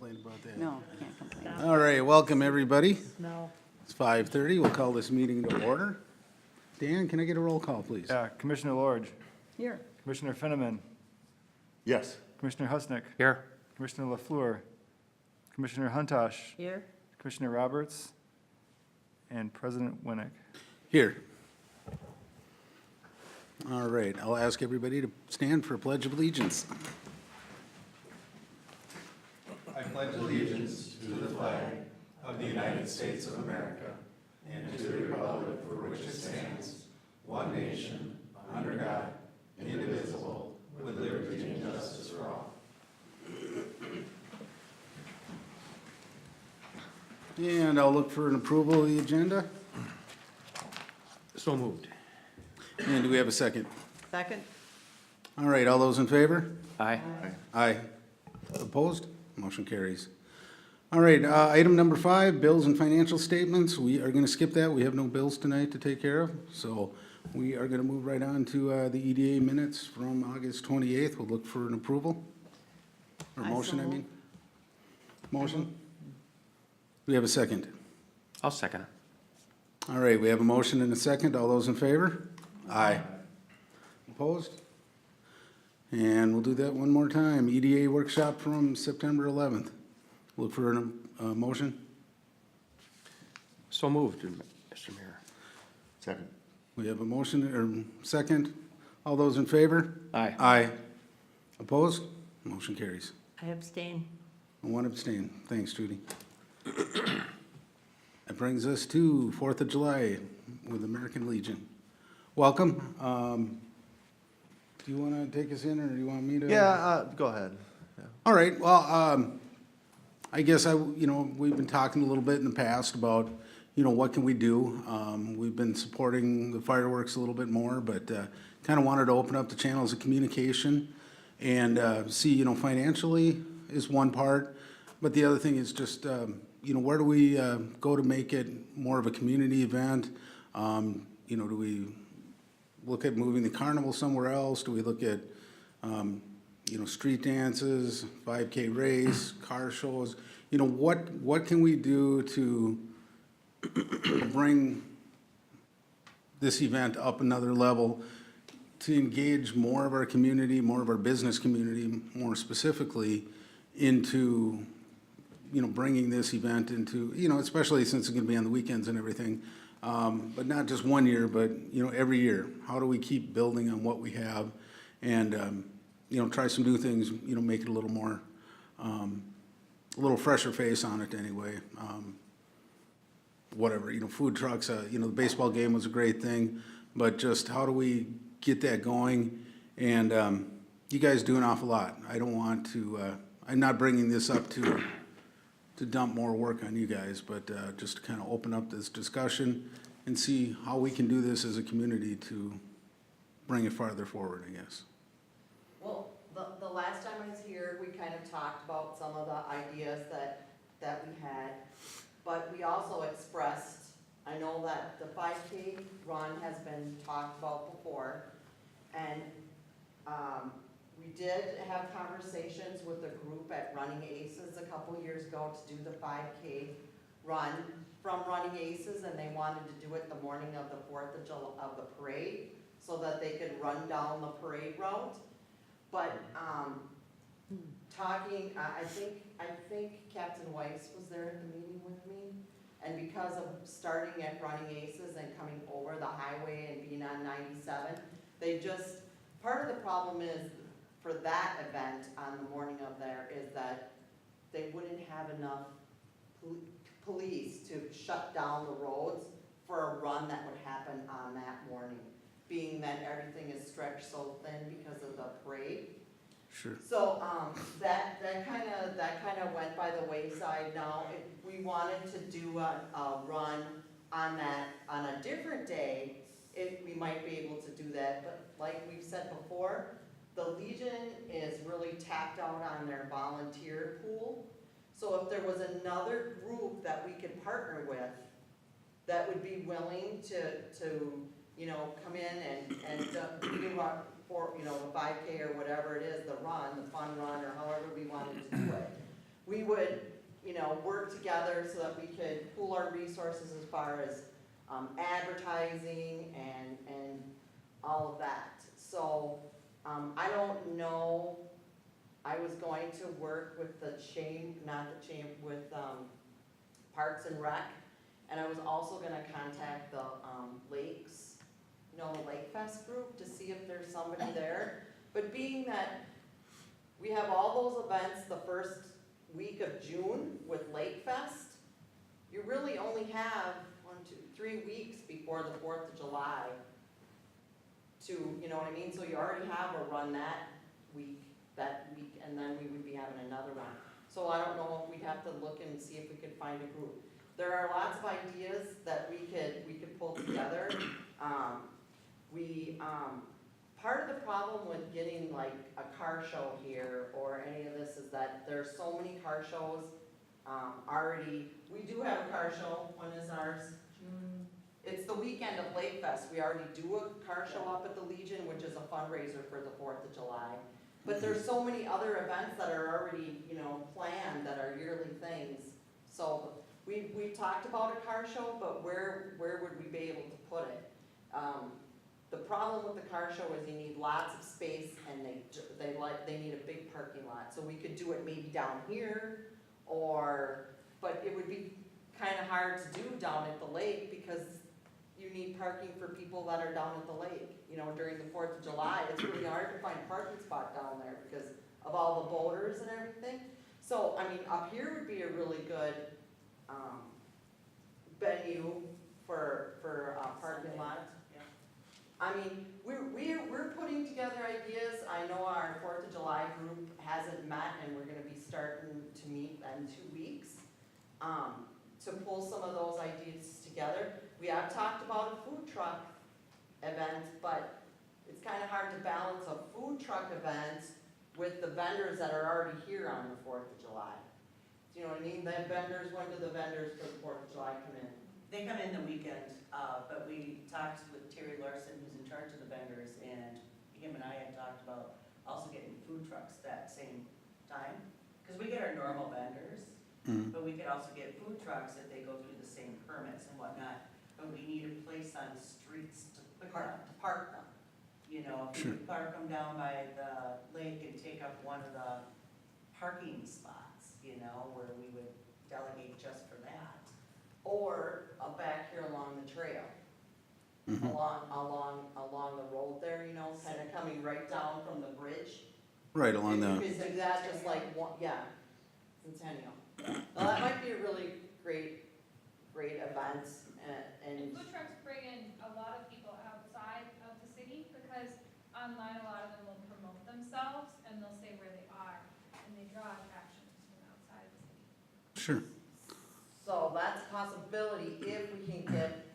complain about that. No, can't complain. All right, welcome, everybody. No. It's 5:30. We'll call this meeting to order. Dan, can I get a roll call, please? Yeah, Commissioner Lorge, Here. Commissioner Finneman, Yes. Commissioner Husnick, Here. Commissioner LaFleur, Commissioner Huntosh, Here. Commissioner Roberts, and President Winnick. Here. All right, I'll ask everybody to stand for a Pledge of Allegiance. And I'll look for an approval of the agenda. So moved. And do we have a second? Second. All right, all those in favor? Aye. Aye. Opposed? Motion carries. All right, item number 5, bills and financial statements. We are going to skip that. We have no bills tonight to take care of. So we are going to move right on to the EDA minutes from August 28th. We'll look for an approval. Or I so motion, I move. mean. Motion? Do we have a second? I'll second it. All right, we have a motion and a second. All those in favor? Aye. Opposed? And we'll do that one more time. EDA workshop from September 11th. Look for a motion. So moved, Mr. Mayor. Second. We have a motion or second. All those in favor? Aye. Aye. Opposed? Motion carries. I abstain. And one abstain. Thanks, Judy. That brings us to 4th of July with American Legion. Welcome. Do you want to take us in, or do you want me to? Yeah, go ahead. All right, well, I guess we've been talking a little bit in the past about, what can we do? We've been supporting the fireworks a little bit more, but kind of wanted to open up the channels of communication and see, financially is one part, but the other thing is just, where do we go to make it more of a community event? Do we look at moving the carnival somewhere else? Do we look at, street dances, 5K race, car shows? What can we do to bring this event up another level to engage more of our community, more of our business community, more specifically into, bringing this event into, especially since it's going to be on the weekends and everything, but not just one year, but, every year. How do we keep building on what we have and, try some new things, make it a little more, a little fresher face on it anyway. Whatever, food trucks, the baseball game was a great thing, but just how do we get that going? And you guys do an awful lot. I don't want to, I'm not bringing this up to dump more work on you guys, but just to kind of open up this discussion and see how we can do this as a community to bring it farther forward, I guess. Well, the last time I was here, we kind of talked about some of the ideas that we had, but we also expressed, I know that the 5K run has been talked about before, and we did have conversations with a group at Running Aces a couple years ago to do the 5K run from Running Aces, and they wanted to do it the morning of the 4th of July, of the parade, so that they could run down the parade route. But talking, I think Captain Weiss was there at the meeting with me, and because of starting at Running Aces and coming over the highway and being on 97, they just, part of the problem is for that event on the morning of there is that they wouldn't have enough police to shut down the roads for a run that would happen on that morning, being that everything is stretched so thin because of the parade. Sure. So, that kind of went by the wayside now. If we wanted to do a run on a different day, we might be able to do that, but like we've said before, the Legion is really tapped out on their volunteer pool. So if there was another group that we could partner with that would be willing to come in and do our, for, the 5K or whatever it is, the run, the fun run, or however we wanted to do it. we would, work together so that we could pool our resources as far as, advertising and all of that. So, I don't know, I was going to work with with, Parks and Rec, and I was also gonna contact the, lakes, the Lake Fest group to see if there's somebody there. But being that we have all those events the first week of June with Lake Fest, you really only have 3 weeks before the 4th of July to, you know what I mean? So you already have a run that week, and then we would be having another run. So I don't know if we'd have to look and see if we could find a group. There are lots of ideas that we could pull together. Part of the problem with getting like a car show here or any of this is that there's so many car shows already. We do have a car show. When is ours? June. It's the weekend of Lake Fest. We already do a car show up at the Legion, which is a fundraiser for the 4th of July. But there's so many other events that are already, planned that are yearly things. So we talked about a car show, but where would we be able to put it? The problem with the car show is you need lots of space and they need a big parking lot. So we could do it maybe down here but it would be kind of hard to do down at the lake because you need parking for people that are down at the lake. During the 4th of July, it's really hard to find a parking spot down there because of all the boaters and everything. So, up here would be a really good, venue for a parking lot. We're putting together ideas. I know our 4th of July group hasn't met and we're gonna be starting to meet in 2 weeks, to pull some of those ideas together. We have talked about a food truck event, but it's kind of hard to balance a food truck event with the vendors that are already here on the 4th of July. Do you know what I mean? When do the vendors for the 4th of July come in? They come in the weekend, but we talked with Terry Larson, who's in charge of the vendors, and him and I had talked about also getting food trucks that same time. Because we get our normal vendors, but we could also get food trucks if they go through the same permits and whatnot. But we need a place on the streets to put them. To park them. If we could park them down by the lake and take up one of the parking spots, where we would delegate just for that. Or back here along the trail. Along the road there, kind of coming right down from the bridge. Right along If the, you could do that, just like, Centennial. Well, that might be a really great event, And and, food trucks bring in a lot of people outside of the city because online a lot of them will promote themselves and they'll say where they are and they draw attractions from outside of the city. sure. so that's a possibility if we can get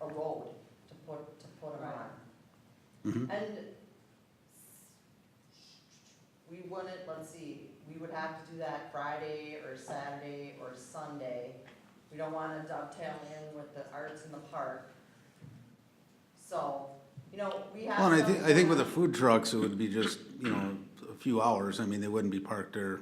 a road to put them on. Mhm. And we wouldn't, we would have to do that Friday or Saturday or Sunday. We don't wanna dovetail in with the arts in the park. So, we have. Well, and some I think with the going food trucks, it would be just, a few hours. I mean, they wouldn't be parked there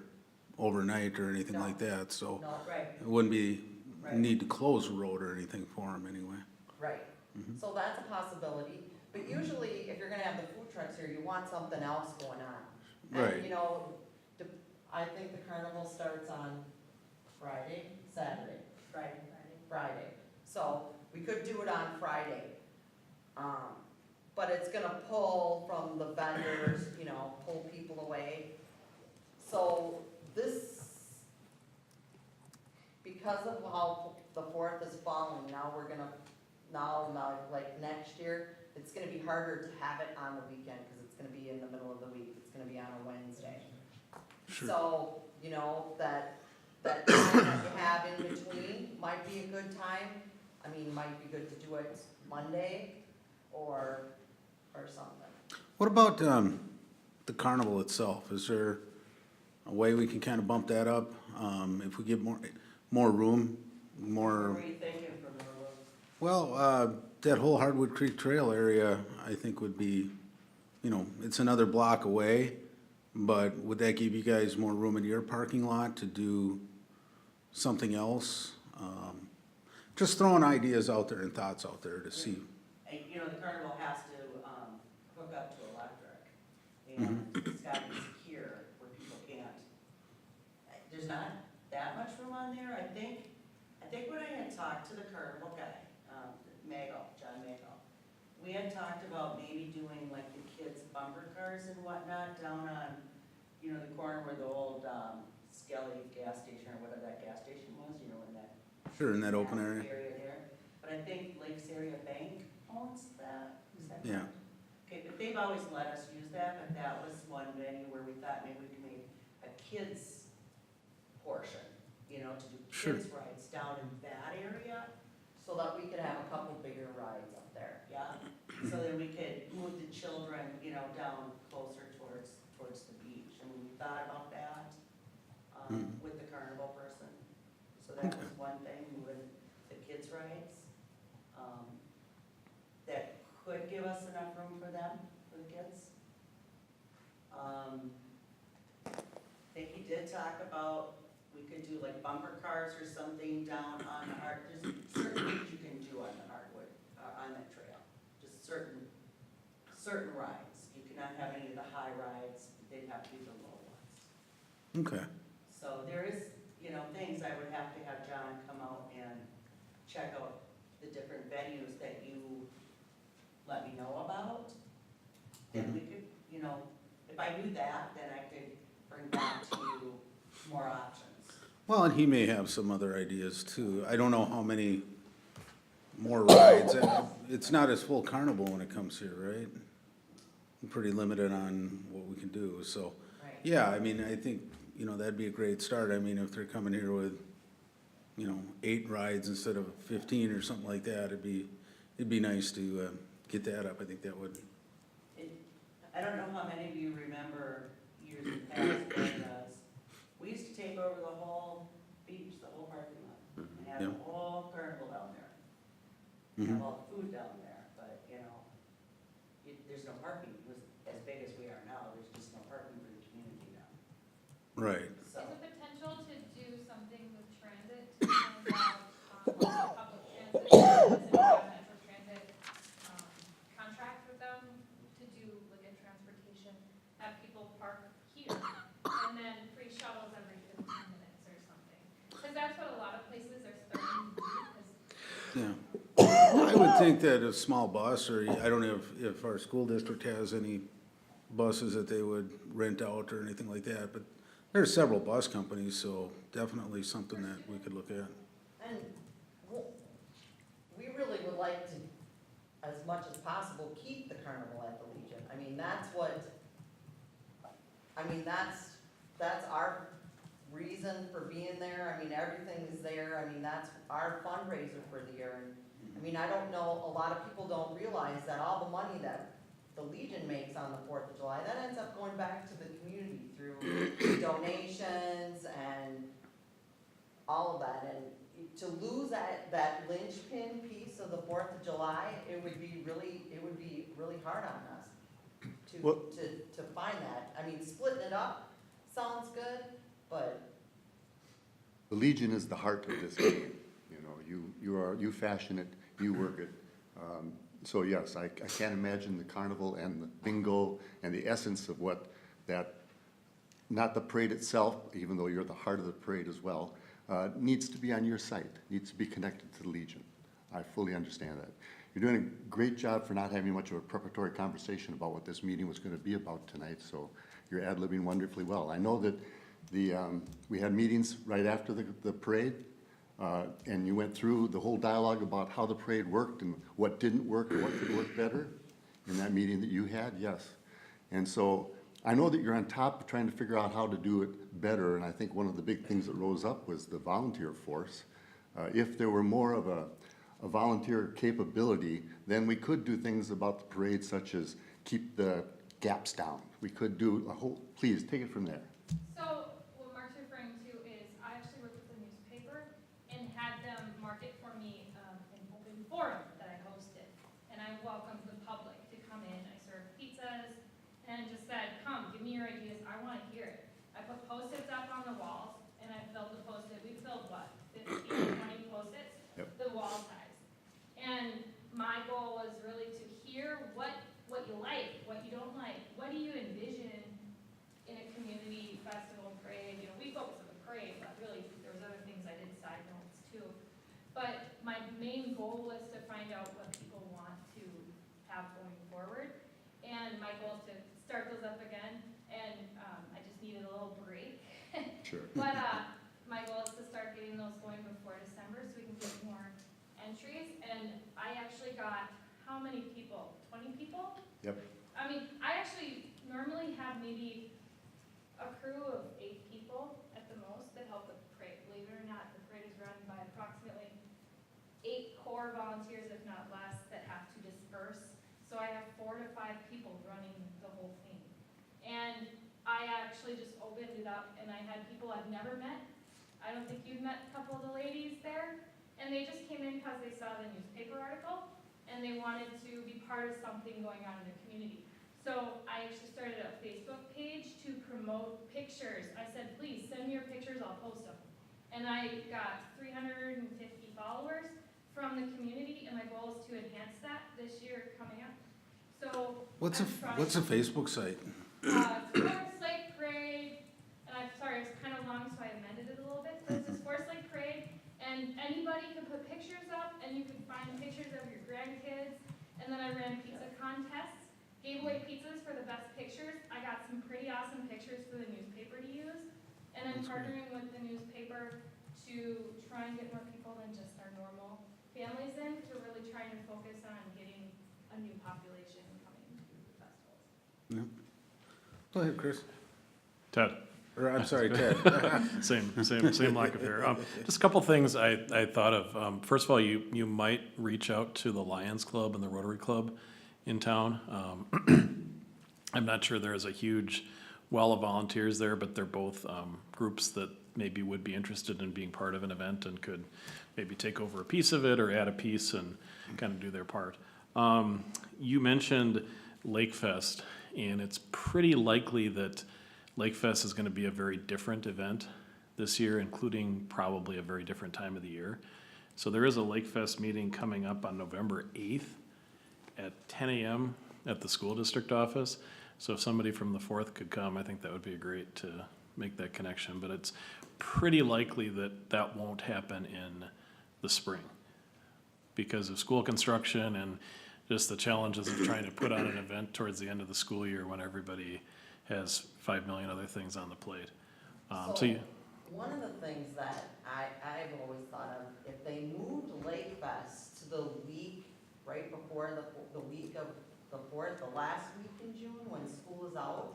overnight or anything No. like that, so on. No, Right. it wouldn't be, Right. need to close the road or anything for them anyway. right. Mhm. So that's a possibility. But usually, if you're gonna have the food trucks here, you want something else going on. Right. And, I think the carnival starts on Saturday. Friday. So we could do it on Friday. But it's gonna pull from the vendors, pull people away. So because of how the 4th is falling, now like next year, it's gonna be harder to have it on the weekend because it's gonna be in the middle of the week. It's gonna be on a Wednesday. Sure. So, that time that you have in between might be a good time. Might be good to do it Monday or something. What about, the carnival itself? Is there a way we can kind of bump that up? If we give more room, What more, were you thinking for the road? well, that whole Hardwood Creek Trail area, I think would be, it's another block away. But would that give you guys more room in your parking lot to do something else? Just throwing ideas out there and thoughts out there to see. And, you know, the carnival has to, hook up to electric, and it's gotta be secure where people can't. There's not that much room on there, I think when I had talked to the carnival guy, John Mago, we had talked about maybe doing like the kids' bumper cars and whatnot down on, you know, the corner where the old, Skelly gas station or whatever that gas station was, you know, in that Sure, in that open area. there. But I think Lakes Area Bank owns that, is that Yeah. correct? Okay, but they've always let us use that, but that was one venue where we thought maybe we could make a kids portion, you know, to do Sure. kids rides down in that area, So that we could have a couple bigger rides up there. yeah? So then we could move the children, you know, down closer towards the beach. I mean, we thought about that, with the carnival person. So that was one thing, moving the kids rides. That could give us enough room for them, for the kids. I think he did talk about, we could do like bumper cars or something down on the there's certain things you can do on the hardwood, on that trail. Just certain rides. You cannot have any of the high rides, they'd have to be the low ones. Okay. So there is, you know, things I would have to have John come out and check out the different venues that you let me know about. Then we could, you know, if I knew that, then I could bring back to you more options. Well, and he may have some other ideas too. I don't know how many more rides. It's not as full carnival when it comes here, right? We're pretty limited on what we can do, so. Right. Yeah, I mean, I think, you know, that'd be a great start. I mean, if they're coming here with, you know, 8 rides instead of 15 or something like that, it'd be nice to, get that up. I think that would. I don't know how many of you remember years past, but we used to take over the whole beach, the whole parking lot, and have Yeah. the whole carnival down there. Mhm. Have all the food down there, but, you know, there's no parking. It was as big as we are now, there's just no parking for the community now. Right. So, Is there potential to do something with transit, to involve, public transit, Metro Transit, contract with them to do like a transportation, have people park here, and then free shuttles every 15 minutes or something? Because that's what a lot of places are starting to do, because Yeah. I would think that a small bus, or I don't know if our school district has any buses that they would rent out or anything like that, but there are several bus companies, so definitely something that we could look at. And we really would like to, as much as possible, keep the carnival at the Legion. I mean, that's our reason for being there. I mean, everything is there. I mean, that's our fundraiser for the year. And I mean, I don't know, a lot of people don't realize that all the money that the Legion makes on the 4th of July, that ends up going back to the community through donations and all of that. And to lose that linchpin piece of the 4th of July, it would be really hard on us Well- to find that. I mean, splitting it up sounds good, but The Legion is the heart of this game. You know, you fashion it, you work it. So yes, I can't imagine the carnival and the bingo and the essence of what that, not the parade itself, even though you're the heart of the parade as well, needs to be on your site, needs to be connected to the Legion. I fully understand that. You're doing a great job for not having much of a preparatory conversation about what this meeting was going to be about tonight, so you're ad-libbing wonderfully well. I know that we had meetings right after the parade, and you went through the whole dialogue about how the parade worked and what didn't work and what could work better in that meeting that you had, yes. And so I know that you're on top of trying to figure out how to do it better, and I think one of the big things that rose up was the volunteer force. If there were more of a volunteer capability, then we could do things about the parade such as keep the gaps down. We could do a whole, please, take it from there. So what Mark's referring to is I actually worked with the newspaper and had them mark it for me in open forum that I hosted. And I welcomed the public to come in. I served pizzas and just said, come, give me your ideas. I want find out what people want to have going forward. And my goal is to start those up again, and, I just needed a little break. Sure. But, my goal is to start getting those going before December, so we can get more entries. And I actually got, how many people? 20 people? Yep. I mean, I actually normally have maybe a crew of 8 people at the most that help the parade. Believe it or not, the parade is run by approximately 8 core volunteers, if not less, that have to disperse. So I have 4 to 5 people running the whole thing. And I actually just opened it up, and I had people I've never met. I don't think you've met a couple of the ladies there. And they just came in because they saw the newspaper article, and they wanted to be part of something going on in the community. So I actually started a Facebook page to promote pictures. I said, please send me your pictures, I'll post them. And I got 350 followers from the community, and my goal is to enhance that this year coming up. So. What's a Facebook site? Forest Lake Parade, and I'm sorry, it's kind of long, so I amended it a little bit, but it's this Forest Lake Parade, and anybody can put pictures up, and you can find pictures of your grandkids, and then I ran pizza contests, gave away pizzas for the best pictures. I got some pretty awesome pictures for the newspaper to use, and I'm That's great. partnering with the newspaper to try and get more people than just our normal families in, to really trying to focus on getting a new population coming to the festivals. Go ahead, Chris. Ted, Or, I'm sorry, Ted. same lack of hair. Just a couple things I thought of. First of all, you might reach out to the Lions Club and the Rotary Club in town. I'm not sure there is a huge well of volunteers there, but they're both groups that maybe would be interested in being part of an event and could maybe take over a piece of it or add a piece and kind of do their part. You mentioned Lake Fest, and it's pretty likely that Lake Fest is going to be a very different event this year, including probably a very different time of the year. So there is a Lake Fest meeting coming up on November 8th at 10 a.m. at the school district office. So if somebody from the 4th could come, I think that would be great to make that connection. But it's pretty likely that that won't happen in the spring because of school construction and just the challenges of trying to put on an event towards the end of the school year when everybody has 5 million other things on the plate. So you, One of the things that I've always thought of, if they moved Lake Fest to the week right before the week of the 4th, the last week in June when school is out,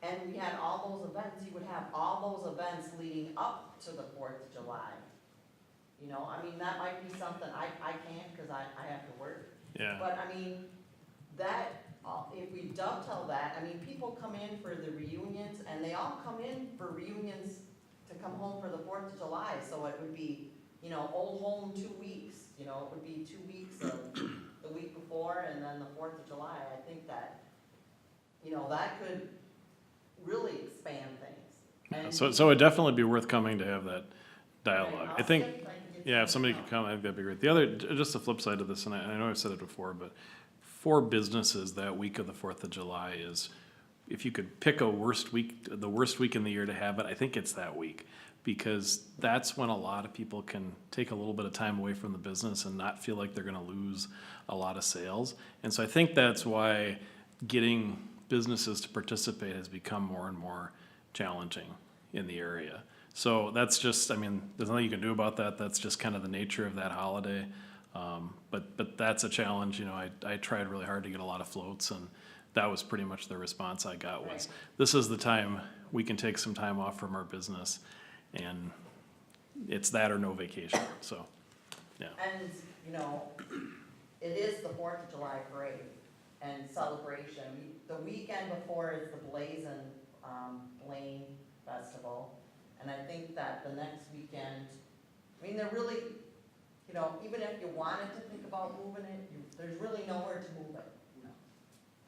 and we had all those events, you would have all those events leading up to the 4th of July. You know, I mean, that might be something, I can't because I have to work. yeah. But I mean, that, if we dovetail that, I mean, people come in for the reunions, and they all come in for reunions to come home for the 4th of July, so it would be, you know, old home 2 weeks, you know, it would be 2 weeks of the week before, and then the 4th of July. I think that, you know, that could really expand things. And So it'd definitely be worth coming to have that Right, dialogue. I'll I think, see if I can get yeah, if somebody something could come, I think that'd be great. The other, just the flip side of this, and I know I've said it before, but for businesses, that week of the 4th of July is, if you could pick a worst week, the worst week in the year to have it, I think it's that week. Because that's when a lot of people can take a little bit of time away from the business and not feel like they're gonna lose a lot of sales. And so I think that's why getting businesses to participate has become more and more challenging in the area. So that's just, I mean, there's nothing you can do about that. That's just kind of the nature of that holiday. But that's a challenge, you know, I tried really hard to get a lot of floats, and that was pretty much the response I got was, this is the time we can take some time off from our business, and it's that or no vacation, so, yeah. And, you know, it is the 4th of July parade and celebration. The weekend before is the Blazin' Blaine Festival. And I think that the next weekend, I mean, they're really, you know, even if you wanted to think about moving it, there's really nowhere to move it.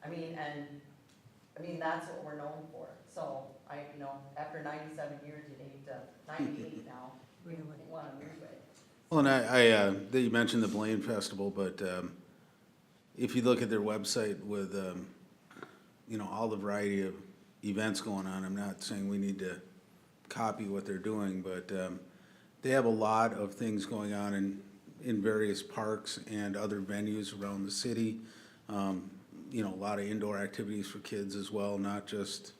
I mean, that's what we're known for. So you know, after 97 years, you'd hate to, 98 now, we want to move it. Well, and that you mentioned the Blaine Festival, but, if you look at their website with, you know, all the variety of events going on, I'm not saying we need to copy what they're doing, but, they have a lot of things going on in various parks and other venues around the city. You know, a lot of indoor activities for kids as well, not just,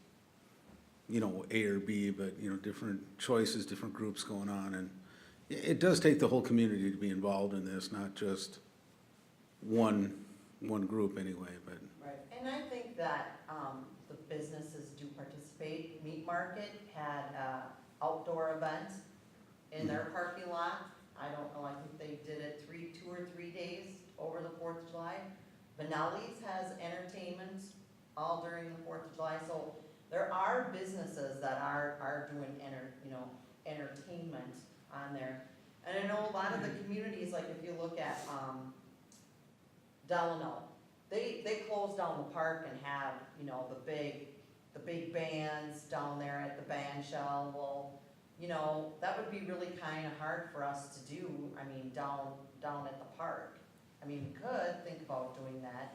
you know, A or B, but, you know, different choices, different groups going on. And it does take the whole community to be involved in this, not just one group anyway, but. Right, and I think that, the businesses do participate. Meat Market had a outdoor event in their parking lot. I don't know, I think they did it 2 or 3 days over the 4th of July. Benelli's has entertainment all during the 4th of July, so there are businesses that are doing entertainment on there. And I know a lot of the communities, like if you look at, Delano, they close down the park and have, you know, the big bands down there at the band shell. Well, you know, that would be really kind of hard for us to do, I mean, down at the park. I mean, we could think about doing that,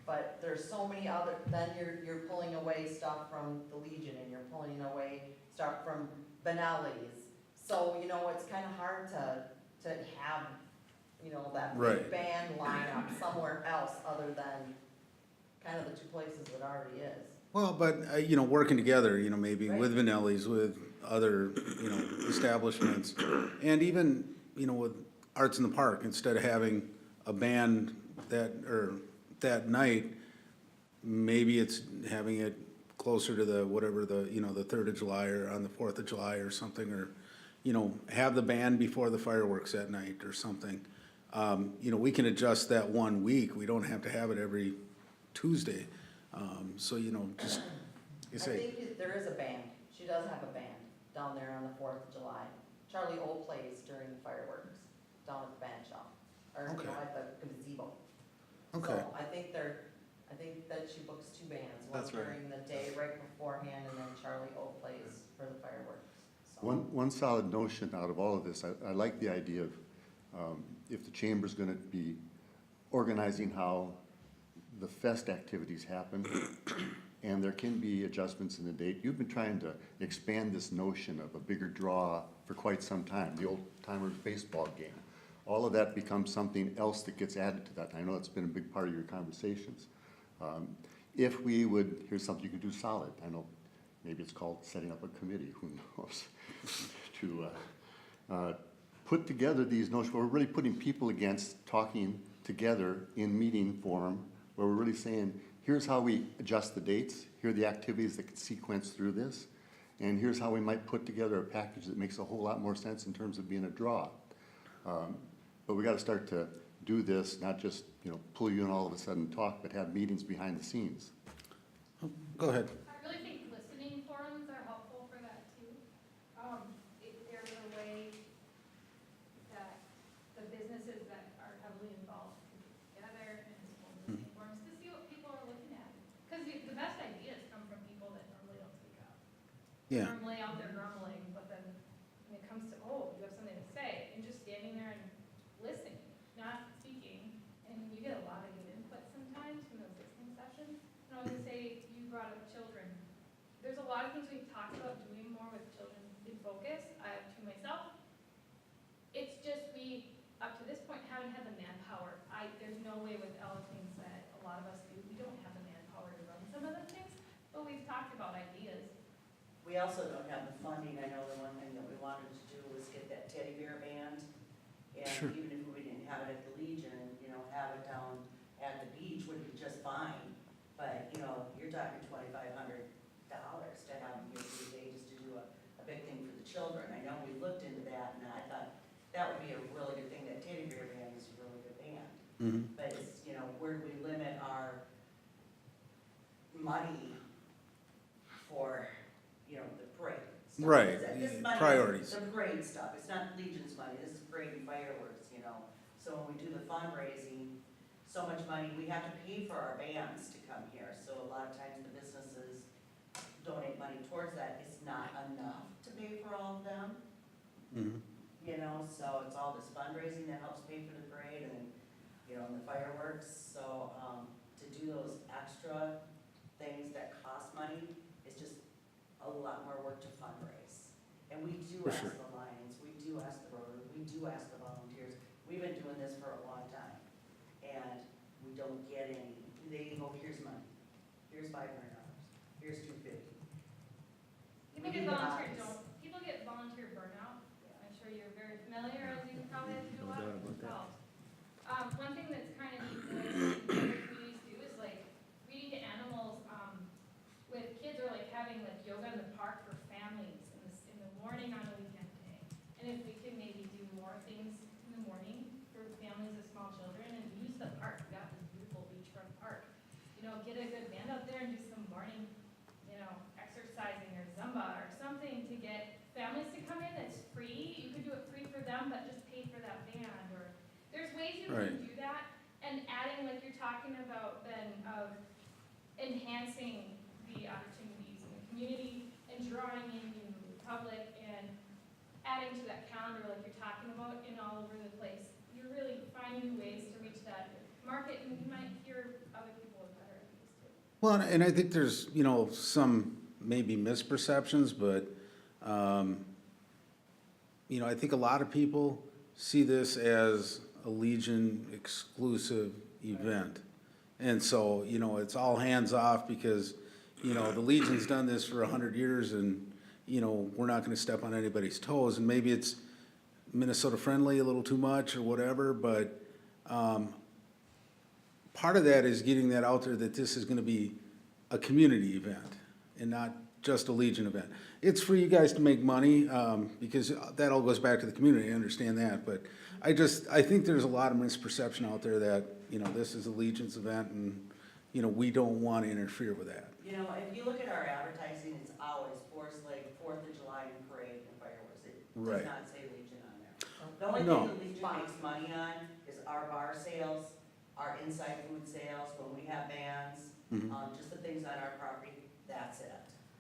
but there's so many other, then you're pulling away stuff from the Legion, and you're pulling away stuff from Benelli's. So, you know, it's kind of hard to have, you know, that Right. big band lineup somewhere else other than kind of the 2 places it already is. Well, but, you know, working together, you know, maybe with Right. Vanelli's, with other, you know, establishments, and even, you know, with Arts in the Park, instead of having a band that night, maybe it's having it closer to the, whatever the, you know, the 3rd of July or on the 4th of July or something, or, you know, have the band before the fireworks that night or something. You know, we can adjust that 1 week, we don't have to have it every Tuesday. So, you know, just, you I say, think there is a band. She does have a band down there on the 4th of July. Charlie O plays during the fireworks down at the band shop, or, you Okay. know, at the gazebo. okay, So I think that she books 2 bands, one That's right. during the day right beforehand, and then Charlie O plays for the fireworks. So- One solid notion out of all of this, I like the idea of, if the chamber's gonna be organizing how the fest activities happen, and there can be adjustments in the date. You've been trying to expand this notion of a bigger draw for quite some time, the old timers baseball game. All of that becomes something else that gets added to that. I know it's been a big part of your conversations. If we would, here's something you could do solid, I know, maybe it's called setting up a committee, who knows, to put together these notions, where we're really putting people against talking together in meeting form, where we're really saying, here's how we adjust the dates, here are the activities that could sequence through this, and here's how we might put together a package that makes a whole lot more sense in terms of being a draw. But we gotta start to do this, not just, you know, pull you in all of a sudden talk, but have meetings behind the scenes. go ahead. I really think listening forums are helpful for that too. There's a way that the businesses that are heavily involved can get together and hold listening forums to see what people are looking at. Because the best ideas come from people that normally don't speak up. Yeah, Normally out there grumbling, but then when it comes to, oh, you have something to say, and just standing there and listening, not speaking, and you get a lot of good input sometimes from those listening sessions. And I was gonna say, you brought up children. There's a lot of things we've talked about doing more with children in focus. I have 2 myself. It's just we, up to this point, haven't had the manpower. There's no way with all the things that a lot of us do, we don't have the manpower to run some of the things, but we've talked about ideas. We also don't have the funding. I know the one thing that we wanted to do was get that teddy bear band. Sure. And even if we didn't have it at the Legion, you know, have it down at the beach would be just fine. But, you know, you're talking $2,500 to have them here for the day just to do a big thing for the children. I know we looked into that, and I thought that would be a really good thing. That teddy bear band is a really good band. mhm, But it's, you know, where do we limit our money for, you know, the parade stuff? Right, This money is priorities. The parade stuff, it's not Legion's money, this is parade and fireworks, you know? So when we do the fundraising, so much money, we have to pay for our bands to come here. So a lot of times the businesses donate money towards that, it's not enough to pay for all of them. mhm. You know, so it's all this fundraising that helps pay for the parade and, you know, and the fireworks. So, to do those extra things that cost money is just a lot more work to fundraise. And we do For ask sure. the Lions, we do ask the Rotary, we do ask the volunteers. We we've been doing this for a long time, and we don't get any, they go, here's money, here's $500, here's $250. People We get need the volunteer, bodies. people get volunteer burnout. I'm sure you're very familiar, as you probably have to do a lot of yourself. One thing that's kind of neat that I've seen other communities do is like reading to animals, with kids, or like having like yoga in the park for families in the morning on a weekend day. And if we can maybe do more things in the morning for families of small children and use the park, we got this beautiful beachfront park. You know, get a good band out there and do some morning, you know, exercising or Zumba or something to get families to come in that's free. You could do it free for them, but just pay for that band, or there's ways you Right. can do that. And adding, like you're talking about, Ben, of enhancing the opportunities in the community and drawing in the public and adding to that calendar like you're talking about in all over the place. You're really finding ways to reach that market, and you might hear other people with better ideas too. Well, and I think there's, you know, some maybe misperceptions, but, you know, I think a lot of people see this as a Legion exclusive event. And so, you know, it's all hands off because, you know, the Legion's done this for 100 years and, you know, we're not gonna step on anybody's toes. And maybe it's Minnesota friendly a little too much or whatever, but, part of that is getting that out there that this is gonna be a community event and not just a Legion event. It's for you guys to make money, because that all goes back to the community, I understand that, but I think there's a lot of misperception out there that, you know, this is a Legion's event and, you know, we don't wanna interfere with that. You know, if you look at our advertising, it's always Forest Lake, 4th of July and parade and fireworks. It Right. does not say Legion on there. The only No. thing the Legion makes money on is our bar sales, our inside food sales, when we have bands, Mhm. just the things on our property, that's it.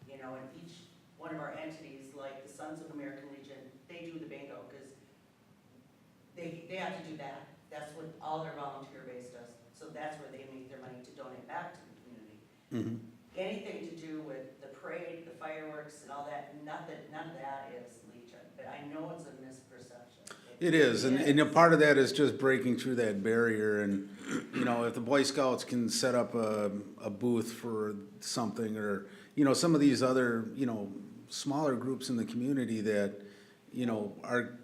You know, and each one of our entities, like the Sons of American Legion, they do the bingo, because they have to do that. That's what all their volunteer base does. So that's where they make their money to donate back to the community. Mhm. Anything to do with the parade, the fireworks and all that, none of that is Legion, but I know it's a misperception. It is, and a part of that is just breaking through that barrier and, you know, if the Boy Scouts can set up a booth for something or, you know, some of these other, you know, smaller groups in the community that, you know,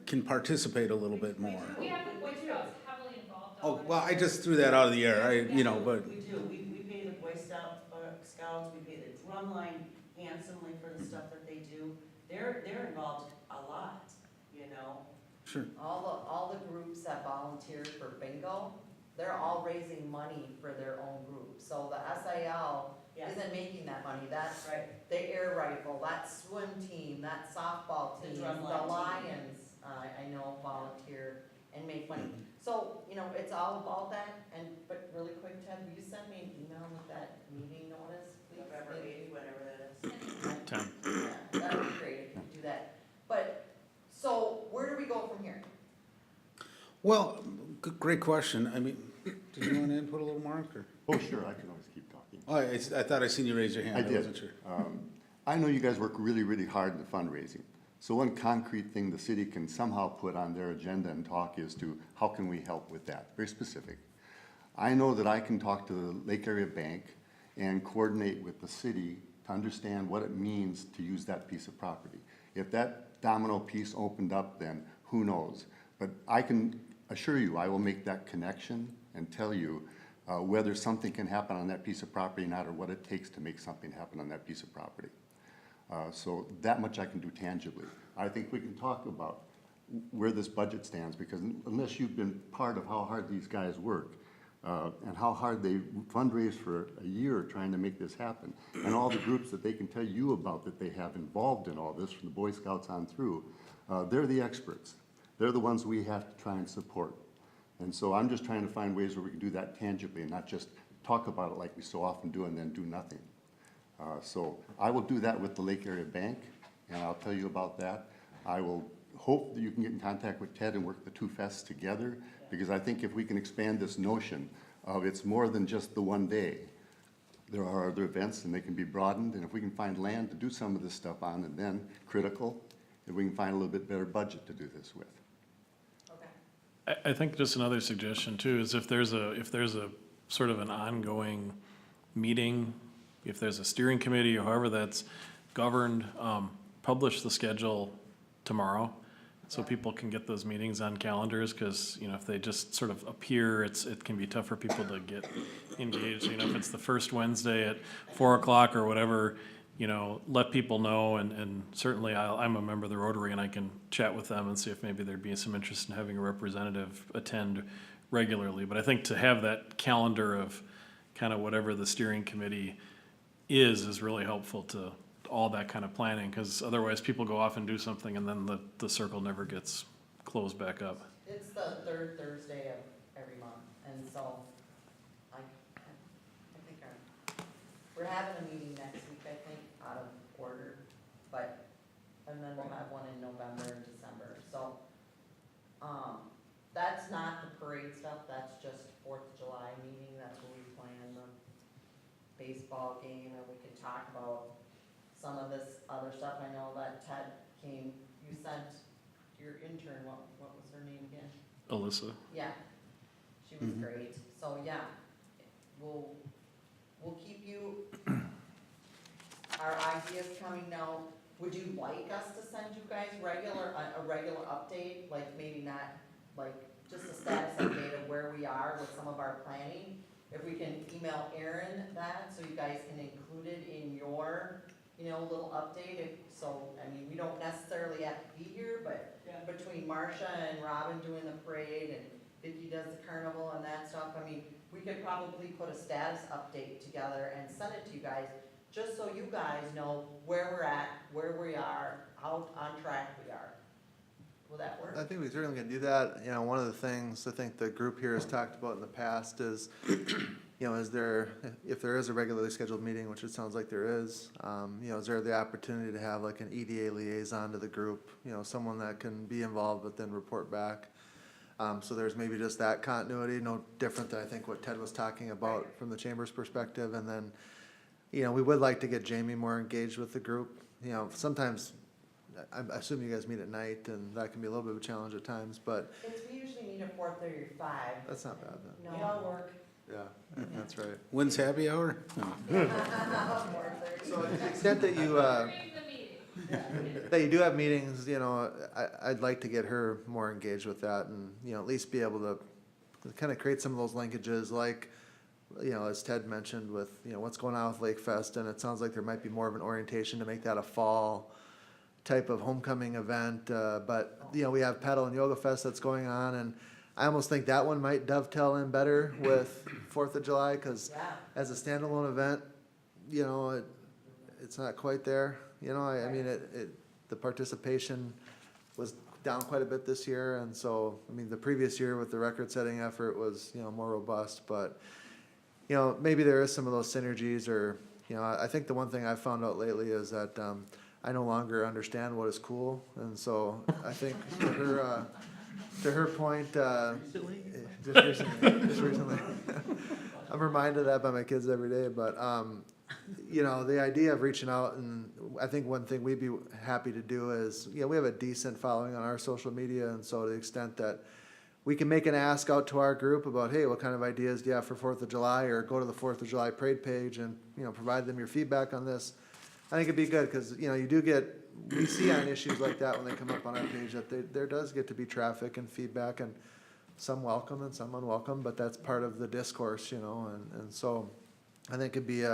can participate a little bit more. We have the Boy Scouts heavily involved. Oh, already. well, I just threw that out of the air, you know, but, We do, we pay the Boy Scouts, we pay the drumline handsomely for the stuff that they do. They're involved a lot, you know? sure. All the groups that volunteer for bingo, they're all raising money for their own group. So the SIL Yeah. isn't making that money, that's Right. the air rifle, that swim team, that softball The team, drumline the team. Lions, I know volunteer and make money. So, you know, it's all about that, but really quick, Ted, will you send me an email with that meeting notice, please? November 8th, whatever that is. 10. Yeah, that'd be great if you could do that. But, so where do we go from here? Well, great question. I mean, did you want to input a little, Mark, or? Oh, sure, I can always keep talking. Oh, I thought I seen you raise your hand. I did. wasn't sure. I know you guys work really, really hard in the fundraising. So one concrete thing the city can somehow put on their agenda and talk is to, how can we help with that? Very specific. I know that I can talk to the Lake Area Bank and coordinate with the city to understand what it means to use that piece of property. If that domino piece opened up, then who knows? But I can assure you, I will make that connection and tell you whether something can happen on that piece of property or not, or what it takes to make something happen on that piece of property. So that much I can do tangibly. I think we can talk about where this budget stands, because unless you've been part of how hard these guys work, and how hard they fundraise for a year trying to make this happen, and all the groups that they can tell you about that they have involved in all this, from the Boy Scouts on through, they're the experts. They're the ones we have to try and support. And so I'm just trying to find ways where we can do that tangibly and not just talk about it like we so often do and then do nothing. So I will do that with the Lake Area Bank, and I'll tell you about that. I will hope that you can get in contact with Ted and work the two fests together, because I think if we can expand this notion of it's more than just the one day, there are other events and they can be broadened, and if we can find land to do some of this stuff on, and then critical, if we can find a little bit better budget to do this with. Okay. I think just another suggestion too is if there's a sort of an ongoing meeting, if there's a steering committee or however that's governed, publish the schedule tomorrow so people can get those meetings on calendars, because, you know, if they just sort of appear, it can be tough for people to get engaged. You know, if it's the first Wednesday at 4 o'clock or whatever, you know, let people know, and certainly I'm a member of the Rotary and I can chat with them and see if maybe there'd be some interest in having a representative attend regularly. But I think to have that calendar of kind of whatever the steering committee is really helpful to all that kind of planning, because otherwise people go off and do something and then the circle never gets closed back up. It's the third Thursday of every month, and so I think we're having a meeting next week, I think, out of order, but, and then we'll have one in November and December, so, that's not the parade stuff, that's just 4th of July meeting, that's where we plan the baseball game, and we can talk about some of this other stuff. I know that Ted came, you sent your intern, what was her name again? Alyssa? Yeah, she was great, so yeah, we'll keep you, our ideas coming now. Would you like us to send you guys a regular update, like maybe not, like, just a status update of where we are with some of our planning? If we can email Aaron that, so you guys can include it in your, you know, little update, so, I mean, we don't necessarily have to be here, but between Marcia and Robin doing the parade and Vicky does the carnival and that stuff, I mean, we could probably put a status update together and send it to you guys, just so you guys know where we're at, where we are, how on track we are. Will that work? I think we certainly can do that. You know, one of the things I think the group here has talked about in the past is, you know, if there is a regularly scheduled meeting, which it sounds like there is, you know, is there the opportunity to have like an EDA liaison to the group, you know, someone that can be involved but then report back? So there's maybe just that continuity, no different than I think what Ted was talking about from the chamber's perspective. And then, you know, we would like to get Jamie more engaged with the group. You know, sometimes, I assume you guys meet at night, and that can be a little bit of a challenge at times, but We usually meet at 4:30 or 5. that's not bad then. No. We all work. Yeah, that's right. When's happy hour? No. 4:30. So to the extent that you, During the meeting. that you do have meetings, you know, I'd like to get her more engaged with that and, you know, at least be able to kind of create some of those linkages, like, you know, as Ted mentioned with, you know, what's going on with Lake Fest, and it sounds like there might be more of an orientation to make that a fall type of homecoming event, but, you know, we have Paddle and Yoga Fest that's going on, and I almost think that one might dovetail in better with 4th of July, because Yeah. as a standalone event, you know, it's not quite there. You know, I mean, the participation was down quite a bit this year, and so, I mean, the previous year with the record-setting effort was, you know, more robust, but, you know, maybe there is some of those synergies, or, you know, I think the one thing I've found out lately is that, I no longer understand what is cool, and so I think to her point, just recently, I'm reminded of that by my kids every day, but, you know, the idea of reaching out, and I think one thing we'd be happy to do is, you know, we have a decent following on our social media, and so to the extent that we can make an ask out to our group about, hey, what kind of ideas do you have for 4th of July, or go to the 4th of July parade page and, you know, provide them your feedback on this. I think it'd be good, because, you know, you do get, we see on issues like that when they come up on our page that there does get to be traffic and feedback, and some welcome and some unwelcome, but that's part of the discourse, you know, and so I think it'd be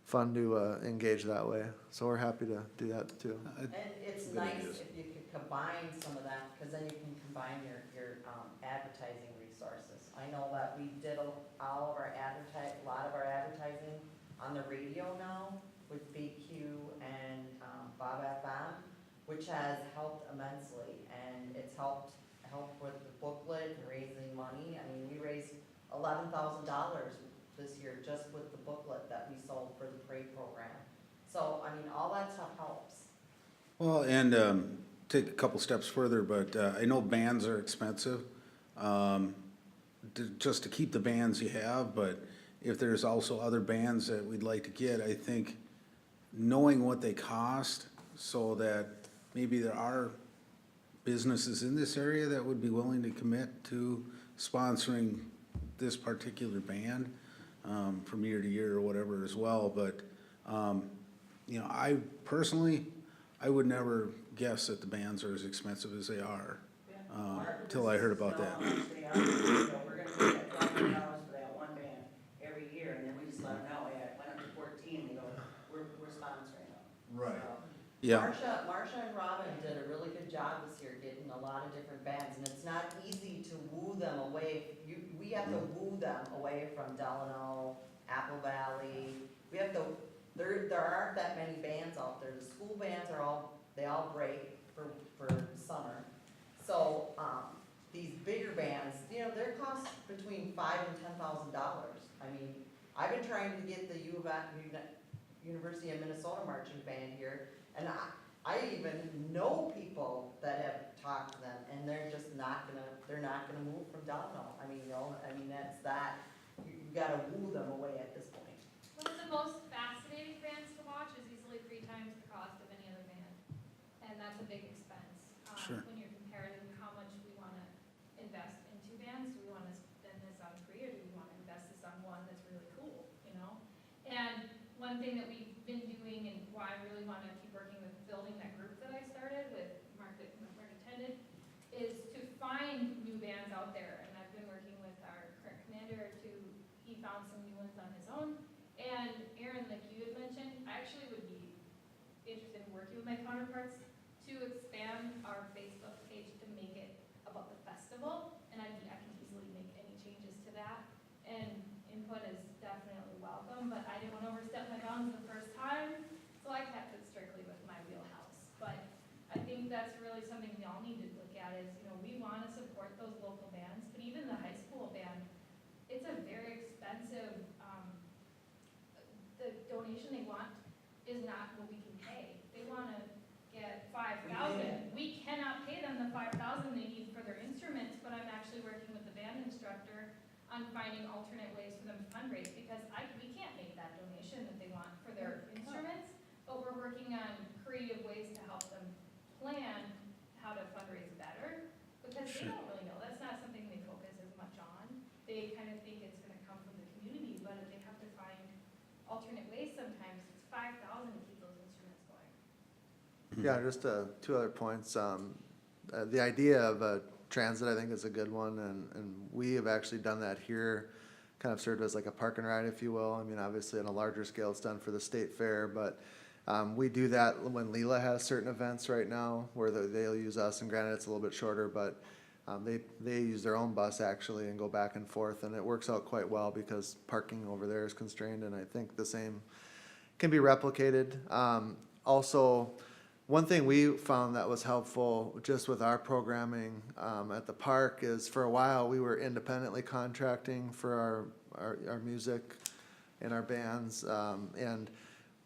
fun to engage that way. So we're happy to do that too. And it's nice if you could combine some of that, because then you can combine your advertising resources. I know that we did a lot of our advertising on the radio now with BQ and Bob FM, which has helped immensely, and it's helped with the booklet and raising money. I mean, we raised $11,000 this year just with the booklet that we sold for the parade program. So, I mean, all that stuff helps. Well, and take a couple steps further, but I know bands are expensive, just to keep the bands you have, but if there's also other bands that we'd like to get, I think knowing what they cost, so that maybe there are businesses in this area that would be willing to commit to sponsoring this particular band, from year to year or whatever as well, but, you know, I personally, I would never guess that the bands are as expensive as they are, till I heard about that. We're gonna pay that $12 for that one band every year, and then we just let them know, hey, it went up to 14, they go, we're sponsoring them. Right. So, Yeah, Marcia and Robin did a really good job this year getting a lot of different bands, and it's not easy to woo them away. We have to woo them away from Delano, Apple Valley. We have to, there aren't that many bands out there. The school bands they all break for summer. So, these bigger bands, you know, their cost between $5,000 and $10,000. I mean, I've been trying to get the University of Minnesota marching band here, and I even know people that have talked to them, and they're just not gonna move from Delano. I mean, that's that, you gotta woo them away at this point. One of the most fascinating bands to watch is easily 3 times the cost of any other band, and that's a big expense. Sure. When you're comparing how much we wanna invest into bands, do we wanna spend this on 3, or do we wanna invest this on one that's really cool, you know? And one thing that we've been doing, and why I really wanna keep working with building that group that I started with Mark attended, is to find new bands out there. And I've been working with our current commander he found some new ones on his own. And Aaron, like you had mentioned, I actually would be interested in working with my counterparts to expand our Facebook page to make it about the festival. And I can easily make any changes to that. And input is definitely welcome, but I didn't want to overstep my bounds the first time, so I kept it strictly with my wheelhouse. But I think that's really something we all need to look at is, you know, we want to support those local bands, but even the high school band, it's a very expensive, the donation they want is not what we can pay. They want to get $5,000. We cannot pay them the $5,000 they need for their instruments, but I'm actually working with the band instructor on finding alternate ways for them to fundraise, because we can't make that donation that they want for their instruments, but we're working on creative ways to help them plan how to fundraise better, because they don't really know. That's not something they focus as much on. They kind of think it's gonna come from the community, but they have to find alternate ways sometimes. It's $5,000 to keep those instruments going. Yeah, just two other points. The idea of a transit, I think, is a good one, and we have actually done that here, kind of served as like a park and ride, if you will. I mean, obviously on a larger scale, it's done for the state fair, but we do that when Leela has certain events right now, where they'll use us, and granted, it's a little bit shorter, but they use their own bus actually and go back and forth, and it works out quite well because parking over there is constrained, and I think the same can be replicated. Also, one thing we found that was helpful just with our programming at the park is for a while we were independently contracting for our music and our bands, and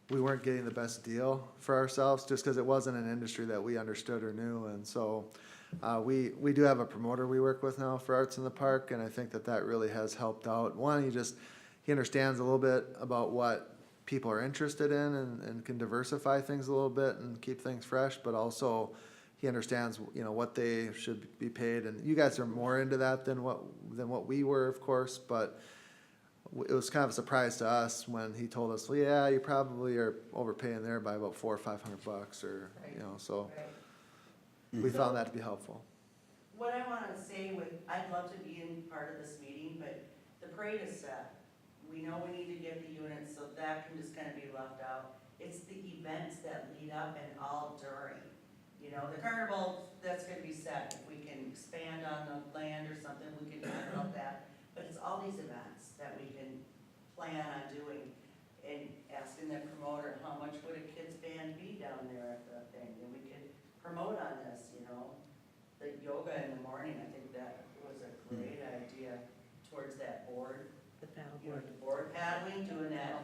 we weren't getting the best deal for ourselves just because it wasn't an industry that we understood or knew. And so we do have a promoter we work with now for Arts in the Park, and I think that really has helped out. One, he understands a little bit about what people are interested in and can diversify things a little bit and keep things fresh, but also he understands, you know, what they should be paid. And you guys are more into that than what we were, of course, but it was kind of a surprise to us when he told us, well, yeah, you probably are overpaying there by about $400 or $500, or, you know, so Right. we found that to be helpful. What I want to say I'd love to be in part of this meeting, but the parade is set. We know we need to get the units, so that can just kind of be left out. It's the events that lead up and all during. You know, the carnival, that's going to be set. If we can expand on the land or something, we can talk about that. But it's all these events that we can plan on doing, and asking the promoter, how much would a kid's band be down there at the thing? And we could promote on this, you know. The yoga in the morning, I think that was a great idea towards that board. You know, the board paddling, doing that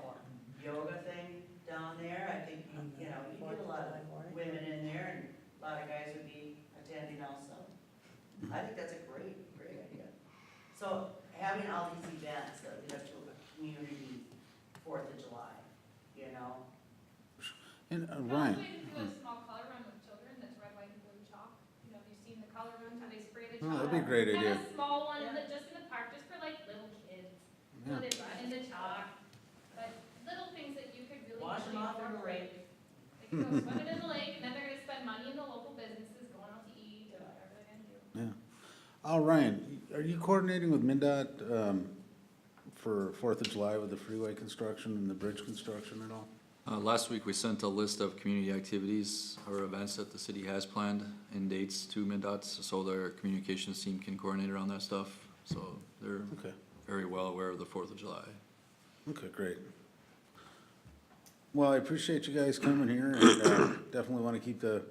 yoga thing down there. I think, you know, you get a lot of women in there, and a lot of guys would be attending also. I think that's a great idea. So having all these events that lead up to a community 4th of July, you know? and We Ryan, also do a small color run with children that's red, white, and blue chalk. You know, if you've seen the Oh, chalk. that'd be a great idea. Have a small one in the, just in the park, just for like little kids, so Yeah. they run in the chalk. But little things that you could really. Wash them really off in the incorporate. lake. They could go swimming in the lake, and then they're gonna spend money in the local businesses, going out to eat, or whatever they're gonna do. Yeah. Ryan, are you coordinating with MinDOT, for 4th of July with the freeway construction and the bridge construction at all? Last week, we sent a list of community activities or events that the city has planned and dates to MinDOT, so their communications team can coordinate around that stuff. So they're Okay, very well aware of the 4th of July. okay, great. Well, I appreciate you guys coming here, and definitely want to keep the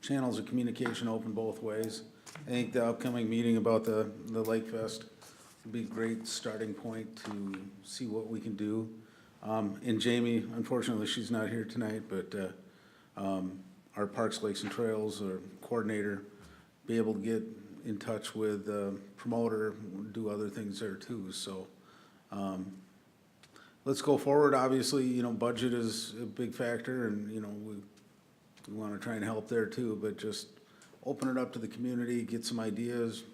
channels of communication open both ways. I think the upcoming meeting about the Lake Fest would be a great starting point to see what we can do. And Jamie, unfortunately, she's not here tonight, but our Parks, Lakes, and Trails coordinator, be able to get in touch with the promoter, do other things there too, so. Let's go forward. Obviously, budget is a big factor, and, we want to try and help there too, but just open it up to the community, get some ideas,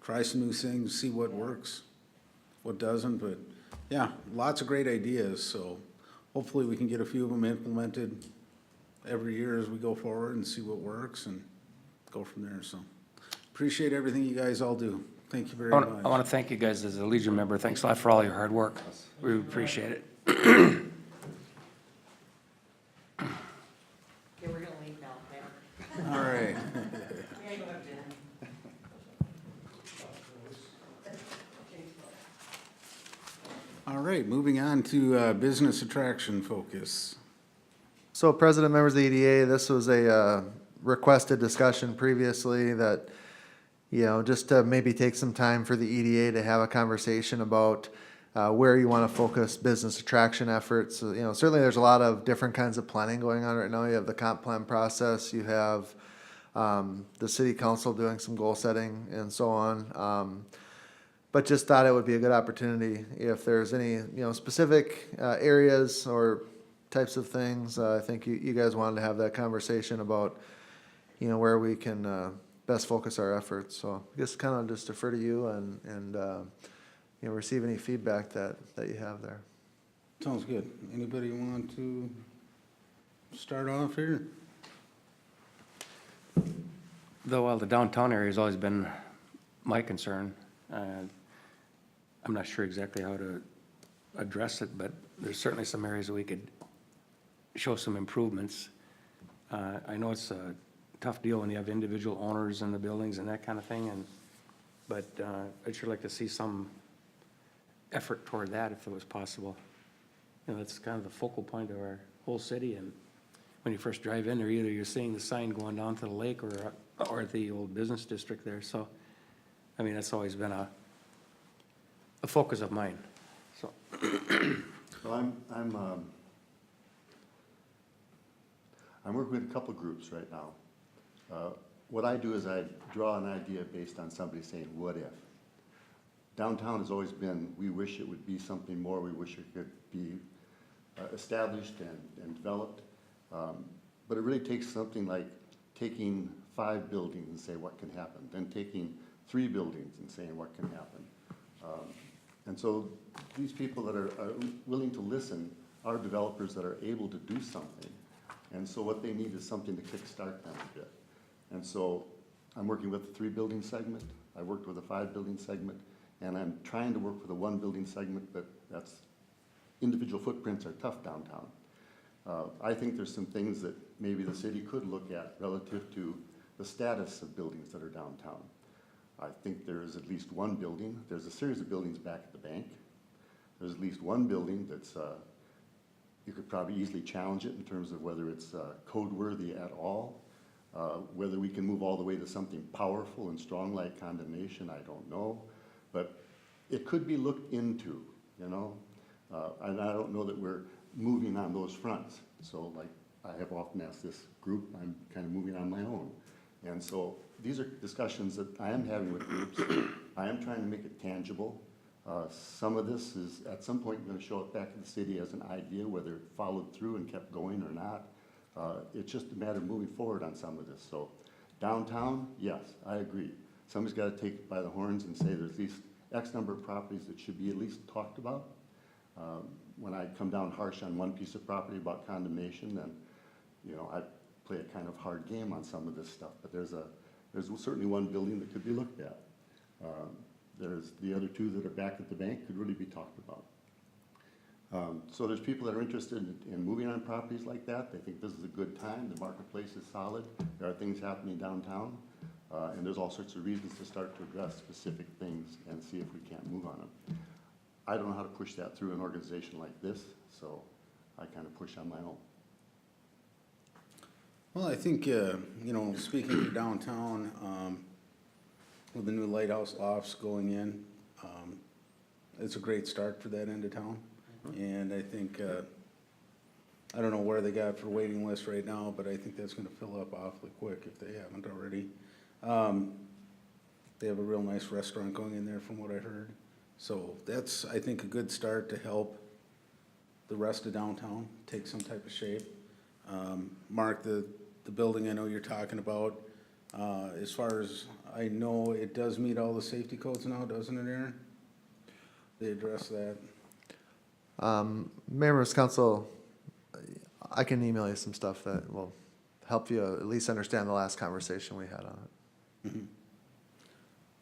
try some new things, see what works, what doesn't, but yeah, lots of great ideas, so hopefully we can get a few of them implemented every year as we go forward and see what works and go from there, so. Appreciate everything you guys all do. Thank you very much. I want to thank you guys as a Legion member. Thanks a lot for all your hard work. We appreciate it. Okay, we're gonna leave now, okay? All right. We ain't gonna have dinner. All right, moving on to business attraction focus. So President, members of the EDA, this was a requested discussion previously that, just to maybe take some time for the EDA to have a conversation about where you want to focus business attraction efforts. So, certainly there's a lot of different kinds of planning going on right now. You have the comp plan process, you have the city council doing some goal setting and so on. But just thought it would be a good opportunity if there's any, specific areas or types of things. I think you guys wanted to have that conversation about, where we can best focus our efforts. So I guess kind of just defer to you and receive any feedback that you have there. Sounds good. Anybody want to start off here? Though, the downtown area has always been my concern. I'm not sure exactly how to address it, but there's certainly some areas that we could show some improvements. I know it's a tough deal when you have individual owners in the buildings and that kind of thing, but I'd sure like to see some effort toward that if it was possible. That's kind of the focal point of our whole city, and when you first drive in there, either you're seeing the sign going down to the lake or the old business district there, so, that's always been a focus of mine, so. So I'm working with a couple groups right now. What I do is I draw an idea based on somebody saying, what if? Downtown has always been, we wish it would be something more, we wish it could be established and developed. But it really takes something like taking 5 buildings and say what can happen, then taking 3 buildings and saying what can happen. And so these people that are willing to listen are developers that are able to do something. And so what they need is something to kickstart them a bit. And so I'm working with a 3-building segment. I worked with a 5-building segment, and I'm trying to work with a 1-building segment, but that's, individual footprints are tough downtown. I think there's some things that maybe the city could look at relative to the status of buildings that are downtown. I think there's at least 1 building, there's a series of buildings back at the bank. There's at least 1 building that's, you could probably easily challenge it in terms of whether it's code-worthy at all. Whether we can move all the way to something powerful and strong like condemnation, I don't know. But it could be looked into, and I don't know that we're moving on those fronts. So like I have often asked this group, I'm kind of moving on my own. And so these are discussions that I am having with groups. I am trying to make it tangible. Some of this is at some point going to show up back in the city as an idea, whether it followed through and kept going or not. It's just a matter of moving forward on some of this. So downtown, yes, I agree. somebody's gotta take it by the horns and say there's these X number of properties that should be at least talked about. When I come down harsh on one piece of property about condemnation, then, you know, I play a kind of hard game on some of this stuff, but there's certainly one building that could be looked at. There's the other two that are back at the bank could really be talked about. So there's people that are interested in moving on properties like that. They think this is a good time. The marketplace is solid. There are things happening downtown. And there's all sorts of reasons to start to address specific things and see if we can't move on them. I don't know how to push that through an organization like this, so I kind of push on my own. Well, I think, you know, speaking of downtown, with the new lighthouse lofts going in, it's a great start for that end of town. And I think, I don't know where they got for waiting list right now, but I think that's gonna fill up awfully quick if they haven't already. They have a real nice restaurant going in there from what I heard. So that's, I think, a good start to help the rest of downtown take some type of shape. Mark, the building I know you're talking about, as far as I know, it does meet all the safety codes now, doesn't it, Aaron? They address that. Members council, I can email you some stuff that will help you at least understand the last conversation we had on it.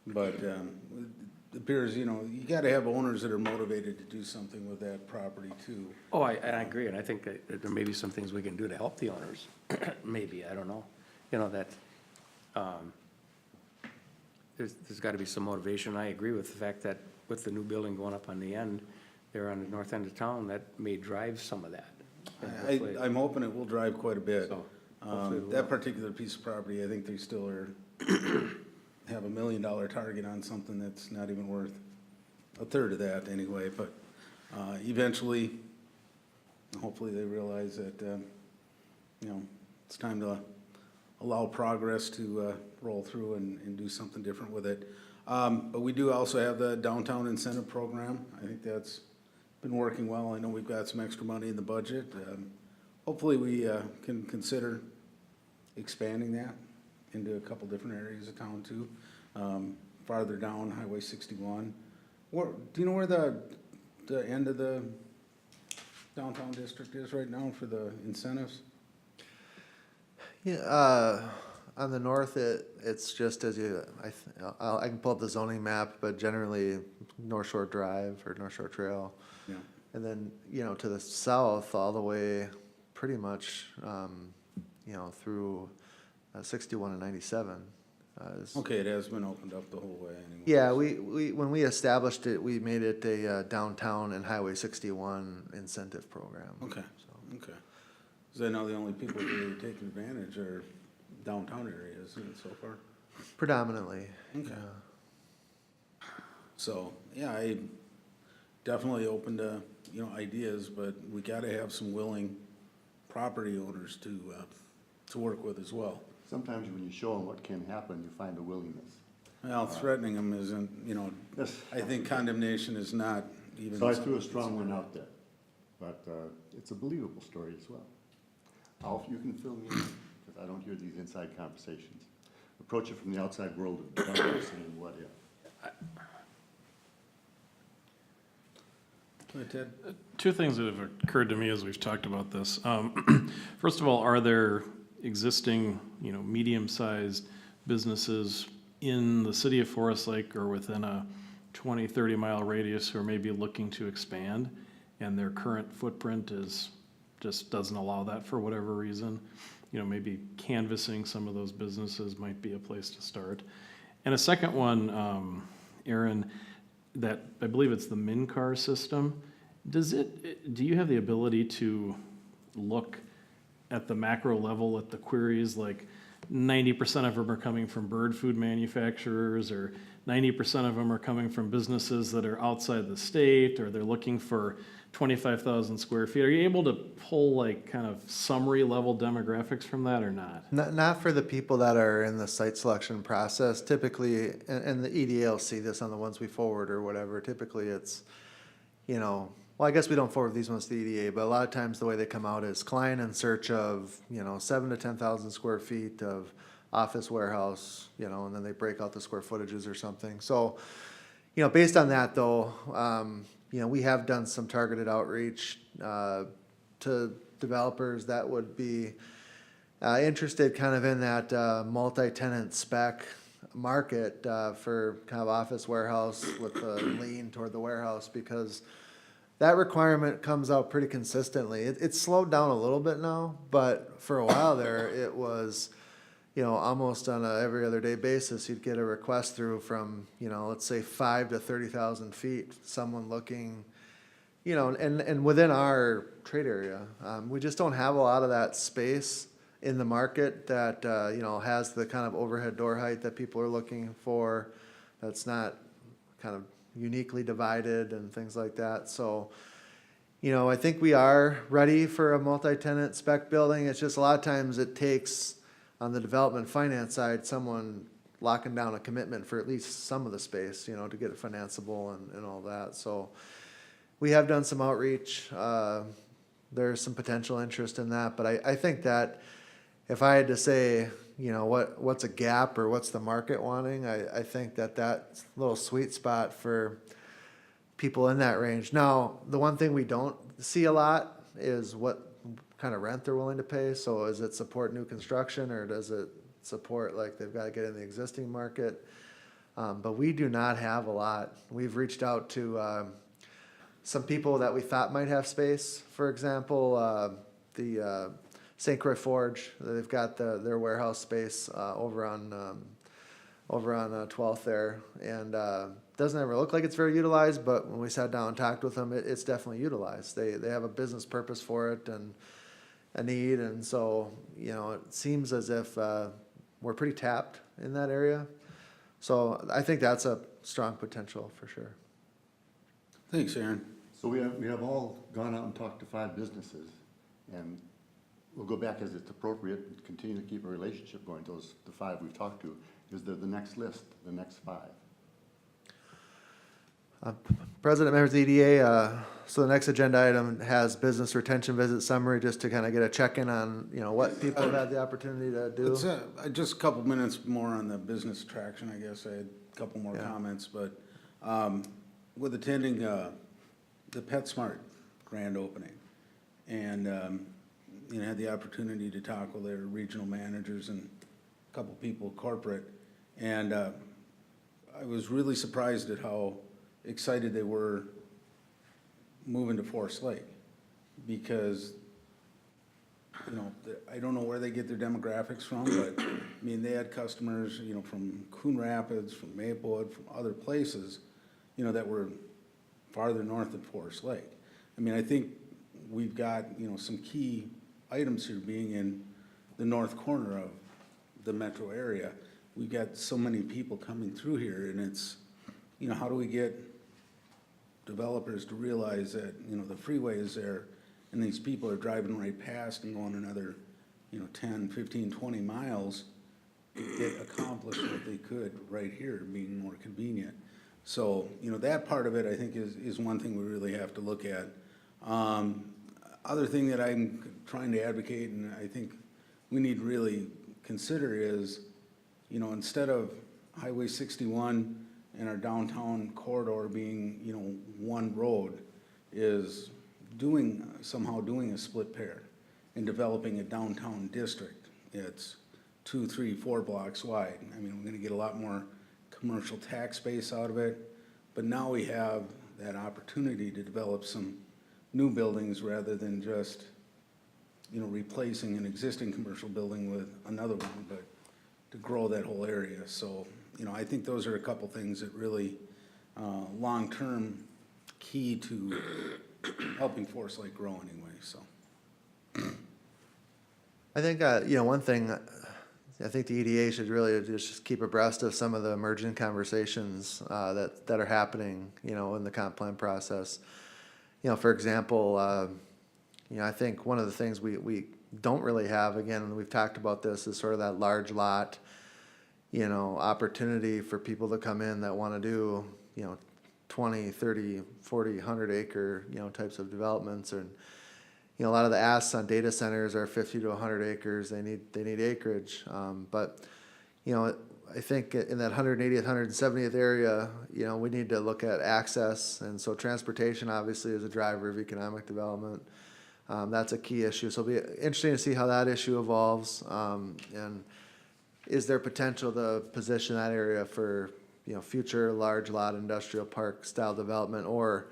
But it appears, you know, you gotta have owners that are motivated to do something with that property too. Oh, I agree, and I think that there may be some things we can do to help the owners, maybe, I don't know. You know, that, there's gotta be some motivation. I agree with the fact that with the new building going up on the end, there on the north end of town, that may drive some of that. And hopefully- I'm hoping it will drive quite a bit. So, hopefully it That will. particular piece of property, I think they still are, have $1 million target on something that's not even worth a third of that anyway, but, eventually, hopefully they realize that, you know, it's time to allow progress to, roll through and do something different with it. But we do also have the downtown incentive program. I think that's been working well. I know we've got some extra money in the budget. Hopefully we, can consider expanding that into a couple different areas of town too. Farther down Highway 61. Where, do you know where the end of the downtown district is right now for the incentives? Yeah, on the north, it's just as you, I can pull up the zoning map, but generally North Shore Drive or North Shore Trail. Yeah. And then, you know, to the south, all the way pretty much, you know, through 61 and 97. Okay, it has been opened up the whole way anyway. Yeah, when we established it, we made it a downtown and Highway 61 incentive program. Okay, So, okay. Because I know the only people really taking advantage are downtown areas, isn't it, so far? predominantly. Okay. So, yeah, I definitely open to, you know, ideas, but we gotta have some willing property owners to work with as well. Sometimes when you show them what can happen, you find a willingness. Well, threatening them isn't, you know, Yes. I think condemnation is not even. So I threw a strong one out there, but it's a believable story as well. Alf, you can fill me in, because I don't hear these inside conversations. Approach it from the outside world of government saying, what if? Go ahead, Ted. Two things that have occurred to me as we've talked about this. First of all, are there existing, you know, medium-sized businesses in the city of Forest Lake or within a 20, 30-mile radius who are maybe looking to expand, and their current footprint just doesn't allow that for whatever reason? You know, maybe canvassing some of those businesses might be a place to start. And a second one, Aaron, that I believe it's the MinCar system. Do you have the ability to look at the macro level at the queries, like 90% of them are coming from bird food manufacturers, or 90% of them are coming from businesses that are outside the state, or they're looking for 25,000 square feet? Are you able to pull like kind of summary level demographics from that or not? Not for the people that are in the site selection process. Typically, and the EDA will see this on the ones we forward or whatever, typically it's, you know, well, I guess we don't forward these ones to the EDA, but a lot of times the way they come out is client in search of, you know, 7 to 10,000 square feet of office warehouse, you know, and then they break out the square footages or something. So, you know, based on that though, you know, we have done some targeted outreach, to developers that would be, interested kind of in that, multi-tenant spec market, for kind of office warehouse with a lean toward the warehouse, because that requirement comes out pretty consistently. It's slowed down a little bit now, but for a while there, it was, you know, almost on a every other day basis, you'd get a request through from, you know, let's say 5 to 30,000 feet, someone looking, you know, and within our trade area, we just don't have a lot of that space in the market that, you know, has the kind of overhead door height that people are looking for. That's not kind of uniquely divided and things like that. So, you know, I think we are ready for a multi-tenant spec building. It's just a lot of times it takes, on the development finance side, someone locking down a commitment for at least some of the space, you know, to get it financeable and all that. So we have done some outreach. There's some potential interest in that, but I think that if I had to say, you know, what's a gap or what's the market wanting, I think that little sweet spot for people in that range. Now, the one thing we don't see a lot is what kind of rent they're willing to pay. So is it support new construction, or does it support, like, they've got to get in the existing market? But we do not have a lot. We've reached out to some people that we thought might have space. For example, the St. Croix Forge, they've got their warehouse space over on 12th there, and doesn't ever look like it's very utilized, but when we sat down and talked with them, it's definitely utilized. They have a business purpose for it and a need, and so, you know, it seems as if we're pretty tapped in that area. So I think that's a strong potential for sure. Thanks, Aaron. So we have all gone out and talked to 5 businesses, and we'll go back as it's appropriate and continue to keep a relationship going to the 5 we've talked to. Is there the next list, the next 5? President, members of the EDA, so the next agenda item has business retention visit summary, just to kind of get a check-in on, you know, what people have had the opportunity to do. It's, just a couple minutes more on the business attraction, I guess. I had a couple more Yeah. comments, but, with attending, the PetSmart grand opening, and, you know, had the opportunity to talk with their regional managers and a couple people corporate, and, I was really surprised at how excited they were moving to Forest Lake, because, you know, I don't know where they get their demographics from, but, I mean, they had customers, you know, from Coon Rapids, from Maplewood, from other places, you know, that were farther north than Forest Lake. I mean, I think we've got, you know, some key items here being in the north corner of the metro area. We've got so many people coming through here, and it's, you know, how do we get developers to realize that, you know, the freeway is there and these people are driving right past and going another, you know, 10, 15, 20 miles to get accomplished what they could right here, being more convenient. So, you know, that part of it, I think, is one thing we really have to look at. Other thing that I'm trying to advocate, and I think we need to really consider, is, you know, instead of Highway 61 and our downtown corridor being, you know, one road, is somehow doing a split pair and developing a downtown district. It's 2, 3, 4 blocks wide. I mean, we're gonna get a lot more commercial tax base out of it, but now we have that opportunity to develop some new buildings rather than just, you know, replacing an existing commercial building with another one, but to grow that whole area. So, you know, I think those are a couple things that really, long-term key to helping Forest Lake grow anyway, so. I think, you know, one thing, I think the EDA should really just keep abreast of some of the emerging conversations that are happening, you know, in the comp plan process. You know, for example, you know, I think one of the things we don't really have, again, and we've talked about this, is sort of that large lot, you know, opportunity for people to come in that want to do, you know, 20, 30, 40, 100 acre, you know, types of developments. And, you know, a lot of the asks on data centers are 50 to 100 acres. They need acreage. But you know, I think in that 180th, 170th area, you know, we need to look at access, and so transportation obviously is a driver of economic development. That's a key issue, so it'll be interesting to see how that issue evolves, and is there potential to position that area for, you know, future large lot industrial park style development, or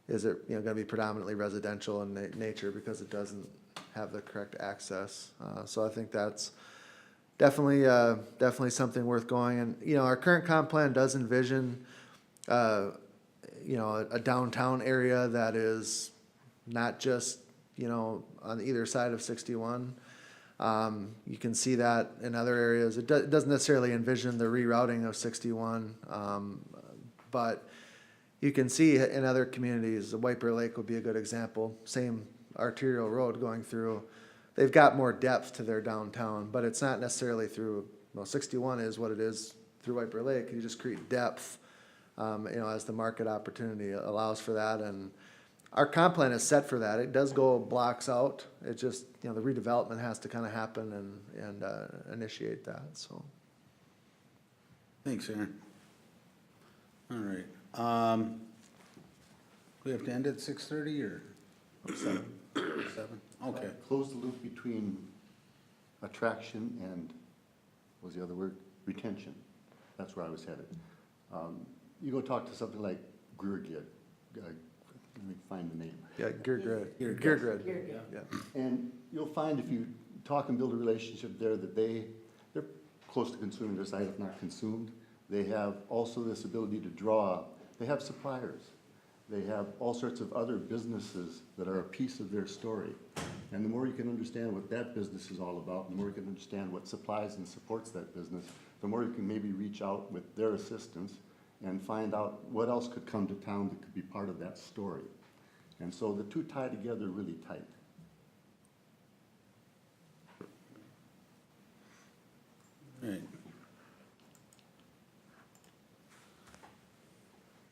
is it, you know, gonna be predominantly residential in nature because it doesn't have the correct access? So I think that's definitely something worth going. And, you know, our current comp plan does envision, you know, a downtown area that is not just, you know, on either side of 61. You can see that in other areas. It doesn't necessarily envision the rerouting of 61, but you can see in other communities, the White Bear Lake would be a good example. Same arterial road going through. They've got more depth to their downtown, but it's not necessarily through, well, 61 is what it is through White Bear Lake. You just create depth, you know, as the market opportunity allows for that. And our comp plan is set for that. It does go blocks out. It just, you know, the redevelopment has to kind of happen and initiate that, so. Thanks, Aaron. All right. We have to end at 6:30 or 7? 7? Okay. Close the loop between attraction and, what was the other word? Retention. That's where I was headed. You go talk to something like Greer Grid. Let me find the name. Yeah, Gear Grid. Yeah. And you'll find if you talk and build a relationship there that they're close to consuming their site, if not consumed. They have also this ability to draw, they have suppliers. They have all sorts of other businesses that are a piece of their story. And the more you can understand what that business is all about, the more you can understand what supplies and supports that business, the more you can maybe reach out with their assistance and find out what else could come to town that could be part of that story. And so the two tie together really tight. All right.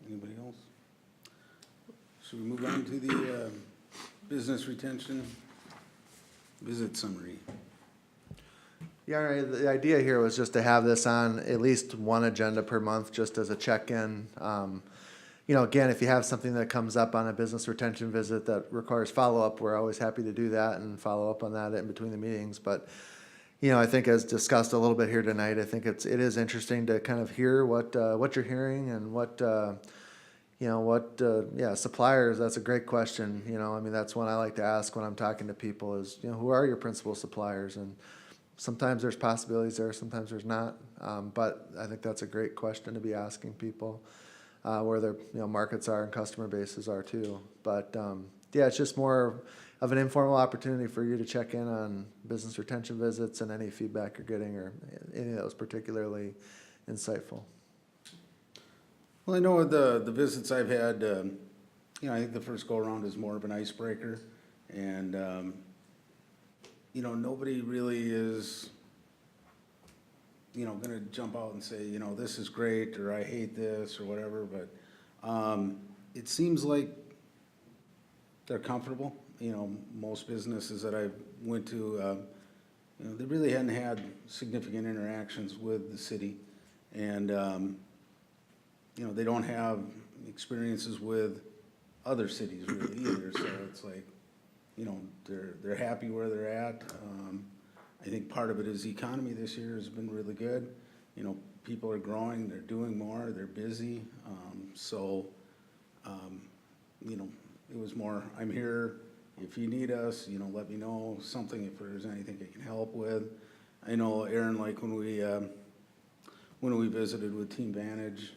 Anybody else? Should we move on to the business retention visit summary? Yeah, right. The idea here was just to have this on at least one agenda per month, just as a check-in. You know, again, if you have something that comes up on a business retention visit that requires follow-up, we're always happy to do that and follow up on that in between the meetings. But, you know, I think as discussed a little bit here tonight, I think it is interesting to kind of hear what you're hearing and what, you know, yeah, suppliers, that's a great question. You know, I mean, that's one I like to ask when I'm talking to people is, you know, who are your principal suppliers? And sometimes there's possibilities there, sometimes there's not. But I think that's a great question to be asking people, where their, you know, markets are and customer bases are too. But, yeah, it's just more of an informal opportunity for you to check in on business retention visits and any feedback you're getting or any that was particularly insightful. Well, I know with the visits I've had, you know, I think the first go-around is more of an icebreaker. And, you know, nobody really is, you know, gonna jump out and say, you know, this is great, or I hate this, or whatever, but it seems like they're comfortable. You know, most businesses that I went to, you know, they really hadn't had significant interactions with the city. And, you know, they don't have experiences with other cities really either, so it's like, you know, they're happy where they're at. I think part of it is the economy this year has been really good. You know, people are growing, they're doing more, they're busy. You know, it was more, I'm here, if you need us, you know, let me know something, if there's anything I can help with. I know, Aaron, like when we visited with Team Vantage,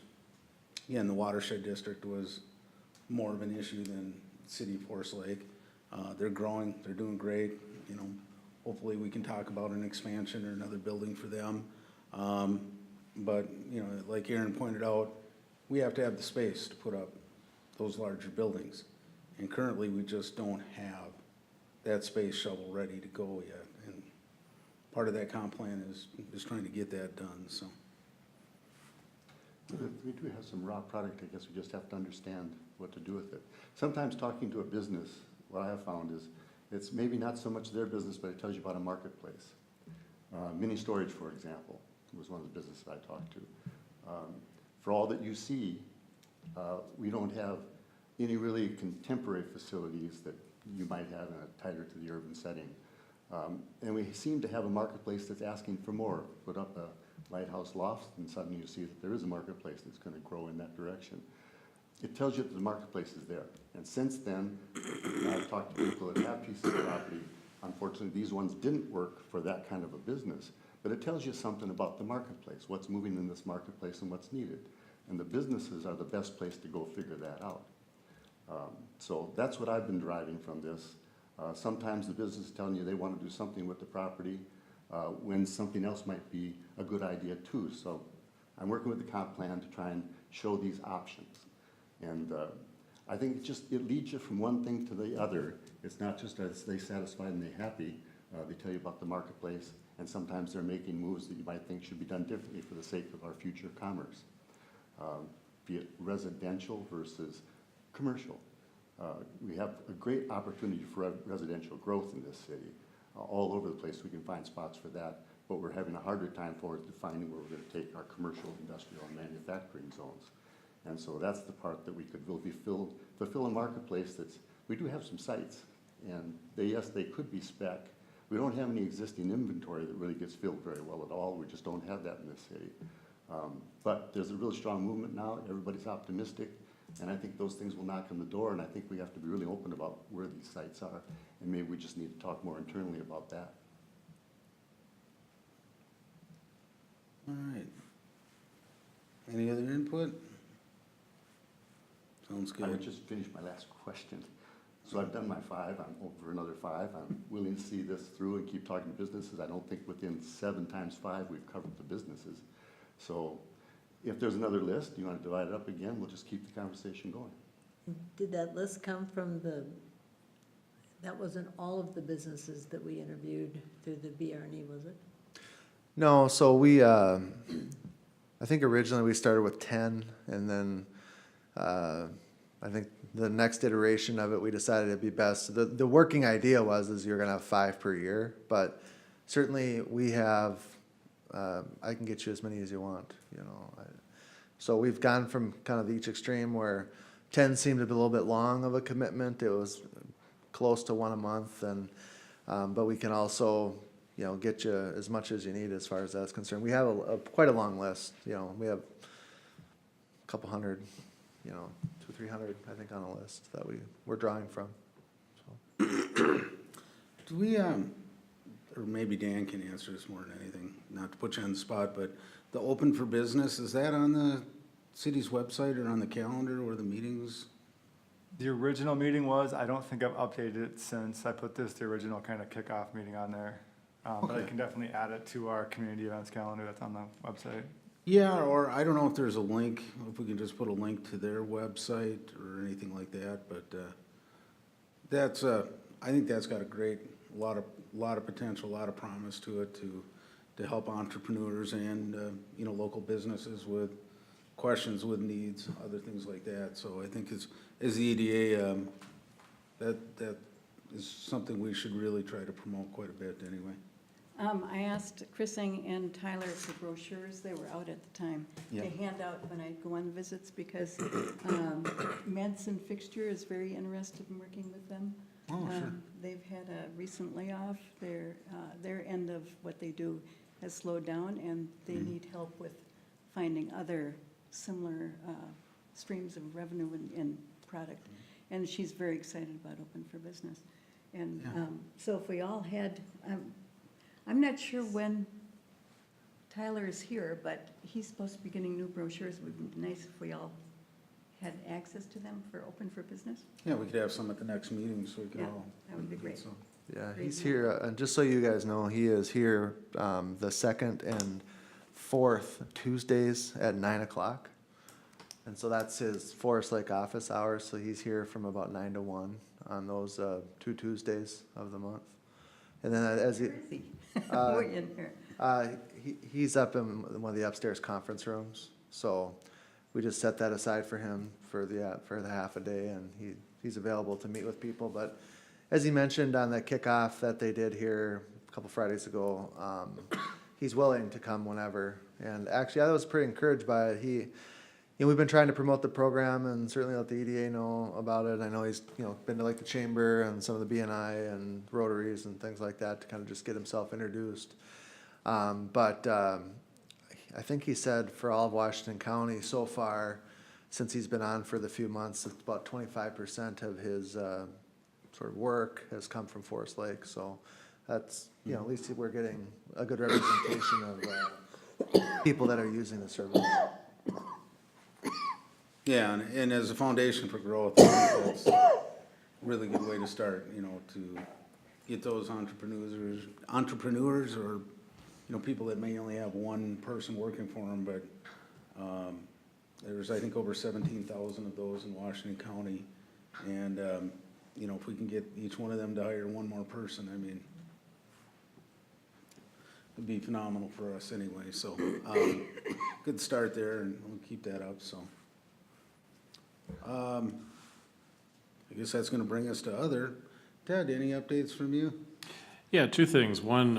again, the watershed district was more of an issue than City of Forest Lake. They're growing, they're doing great, you know, hopefully we can talk about an expansion or another building for them. But, you know, like Aaron pointed out, we have to have the space to put up those larger buildings. And currently, we just don't have that space shovel ready to go yet. And part of that comp plan is trying to get that done, so. We do have some raw product, I guess we just have to understand what to do with it. Sometimes talking to a business, what I have found is, it's maybe not so much their business, but it tells you about a marketplace. Mini storage, for example. was one of the businesses I talked to. For all that you see, we don't have any really contemporary facilities that you might have in a tighter to the urban setting. And we seem to have a marketplace that's asking for more. Put up a lighthouse loft, and suddenly you see that there is a marketplace that's gonna grow in that direction. It tells you that the marketplace is there. And since then, I've talked to people that have pieces of property. Unfortunately, these ones didn't work for that kind of a business. But it tells you something about the marketplace, what's moving in this marketplace and what's needed. And the businesses are the best place to go figure that out. So that's what I've been driving from this. Sometimes the business is telling you they want to do something with the property when something else might be a good idea too. So I'm working with the comp plan to try and show these options. And I think it leads you from one thing to the other. It's not just as they satisfied and they happy. They tell you about the marketplace, and sometimes they're making moves that you might think should be done differently for the sake of our future commerce. Be it residential versus commercial. We have a great opportunity for residential growth in this city. All over the place we can find spots for that, but we're having a harder time for it defining where we're going to take our commercial, industrial, and manufacturing zones. And so that's the part that we could really fulfill a marketplace we do have some sites, and yes, they could be spec. We don't have any existing inventory that really gets filled very well at all. We just don't have that in this city. But there's a really strong movement now. Everybody's optimistic. And I think those things will knock on the door, and I think we have to be really open about where these sites are. And maybe we just need to talk more internally about that. All right. Any other input? Sounds I would good. just finish my last question. So I've done my 5, I'm over another 5. I'm willing to see this through and keep talking to businesses. I don't think within 7 times 5 we've covered the businesses. So if there's another list, you want to divide it up again, we'll just keep the conversation going. Did that list come from that wasn't all of the businesses that we interviewed through the BRNE, was it? No, so we, I think originally we started with 10, and then, I think the next iteration of it, we decided it'd be best. The working idea is you're gonna have 5 per year, but certainly we have, I can get you as many as you want, you know. So we've gone from kind of each extreme where 10 seemed to be a little bit long of a commitment. It was close to 1 a month, and, but we can also, you know, get you as much as you need as far as that's concerned. We have quite a long list, you know. We have a couple hundred, you know, 200-300, I think, on a list that we're drawing from. So. Do we, or maybe Dan can answer this more than anything, not to put you on the spot, but the Open for Business, is that on the city's website or on the calendar or the meetings? The original meeting was, I don't think I've updated it since I put the original kind of kickoff meeting on there. But I Okay. can definitely add it to our community events calendar that's on the website. Yeah, or I don't know if there's a link, if we can just put a link to their website or anything like that, but, that's, I think that's got a lot of potential, a lot of promise to it to help entrepreneurs and, you know, local businesses with questions, with needs, other things like that. So I think as the EDA, that is something we should really try to promote quite a bit anyway. I asked Chrising and Tyler for brochures, they were out at the time, Yeah. to hand out when I go on visits, because Madison Fixture is very interested in working with them. Oh, sure. They've had a recent layoff, their end of what they do has slowed down, and they need help with finding other similar streams of revenue and product. And she's very excited about Open for Business. And Yeah. so if we all had, I'm not sure when Tyler is here, but he's supposed to be getting new brochures. It would be nice if we all had access to them for Open for Business. Yeah, we could have some at the next meeting so we can Yeah, all. that would be great. So- Yeah, Great. he's here, and just so you guys know, he is here the 2nd and 4th Tuesdays at 9 o'clock. And so that's his Forest Lake office hours, so he's here from about 9 to 1 on those 2 Tuesdays of the month. And then as he, Where is he? Way in here. he's up in one of the upstairs conference rooms, so we just set that aside for him for the half a day, and he's available to meet with people. But as he mentioned on the kickoff that they did here a couple Fridays ago, he's willing to come whenever. And actually, I was pretty encouraged by it. We've been trying to promote the program and certainly let the EDA know about it. I know he's, been to like the chamber and some of the BNI and Rotaries and things like that to kind of just get himself introduced. But I think he said for all of Washington County so far, since he's been on for the few months, it's about 25% of his sort of work has come from Forest Lake. So that's, at least we're getting a good representation of people that are using the service. Yeah, and as a foundation for growth, I think that's a really good way to start, to get those entrepreneurs or, people that may only have one person working for them, but, there's, I think, over 17,000 of those in Washington County. And, if we can get each one of them to hire one more person, I mean, it'd be phenomenal for us anyway, so, good start there, and we'll keep that up, so. I guess that's gonna bring us to other. Ted, any updates from you? Yeah, two things. One,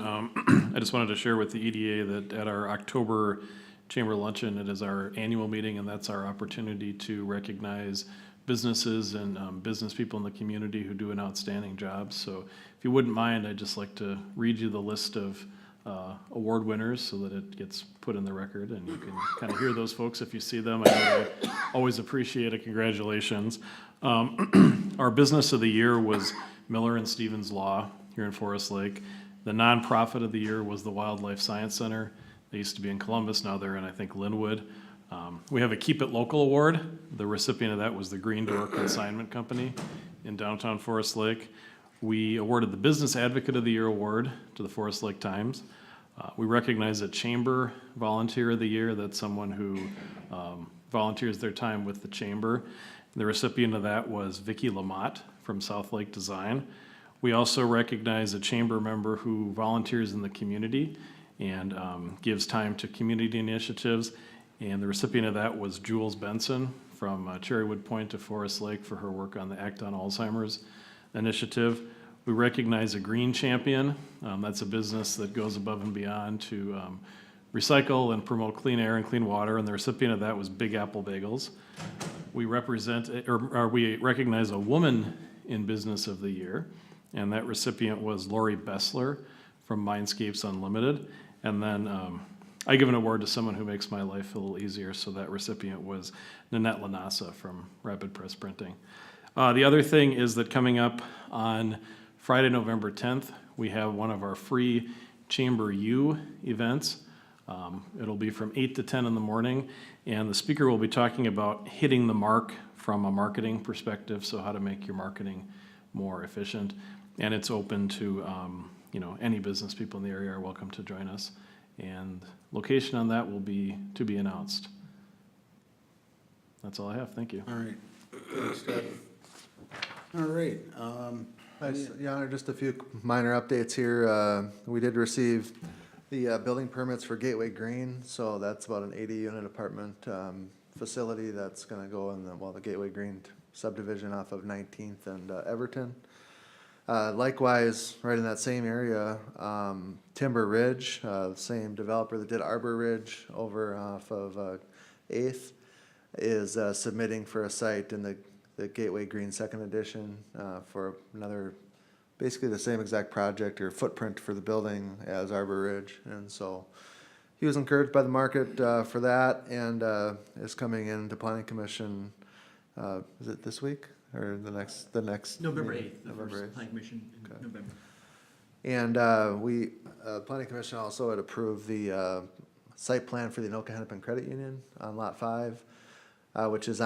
I just wanted to share with the EDA that at our October Chamber Luncheon, it is our annual meeting, and that's our opportunity to recognize businesses and business people in the community who do an outstanding job. So if you wouldn't mind, I'd just like to read you the list of award winners so that it gets put in the record and you can kind of hear those folks if you see them. I know they always appreciate it. Congratulations. Our business of the year was Miller and Stevens Law here in Forest Lake. The nonprofit of the year was the Wildlife Science Center. They used to be in Columbus, now they're in, I think, Linwood. We have a Keep It Local Award. The recipient of that was the Green Door Consignment Company in downtown Forest Lake. We awarded the Business Advocate of the Year Award to the Forest Lake Times. We recognize a Chamber Volunteer of the Year. That's someone who volunteers their time with the Chamber. The recipient of that was Vicki Lamott from South Lake Design. We also recognize a Chamber member who volunteers in the community and gives time to community initiatives. And the recipient of that was Jules Benson from Cherrywood Point to Forest Lake for her work on the Act on Alzheimer's initiative. We recognize a Green Champion. That's a business that goes above and beyond to recycle and promote clean air and clean water, and the recipient of that was Big Apple Bagels. We we recognize a Woman in Business of the Year, and that recipient was Lori Bessler from Mindscapes Unlimited. And then I give an award to someone who makes my life a little easier, so that recipient was Nanette Lanasa from Rapid Press Printing. The other thing is that coming up on Friday, November 10th, we have one of our free Chamber U events. It'll be from 8 to 10 in the morning, and the speaker will be talking about hitting the mark from a marketing perspective, so how to make your marketing more efficient. And it's open to, any business people in the area are welcome to join us. And location on that will be to be announced. That's all I have. Thank you. All right. Thanks, Ted. All right. Nice, Your Honor, just a few minor updates here. We did receive the building permits for Gateway Green, so that's about an 80-unit apartment facility that's gonna go in the Gateway Green subdivision off of 19th and Everton. Likewise, right in that same area, Timber Ridge, same developer that did Arbor Ridge over off of 8th, is submitting for a site in the Gateway Green Second Edition for another, basically the same exact project or footprint for the building as Arbor Ridge. And so he was encouraged by the market for that, and is coming into Planning Commission, is it this week or the next? November meeting? 8th, the November first 8th. planning commission in Okay. November. And Planning Commission also had approved the site plan for the Anoka Hennepin Credit Union on Lot 5, which is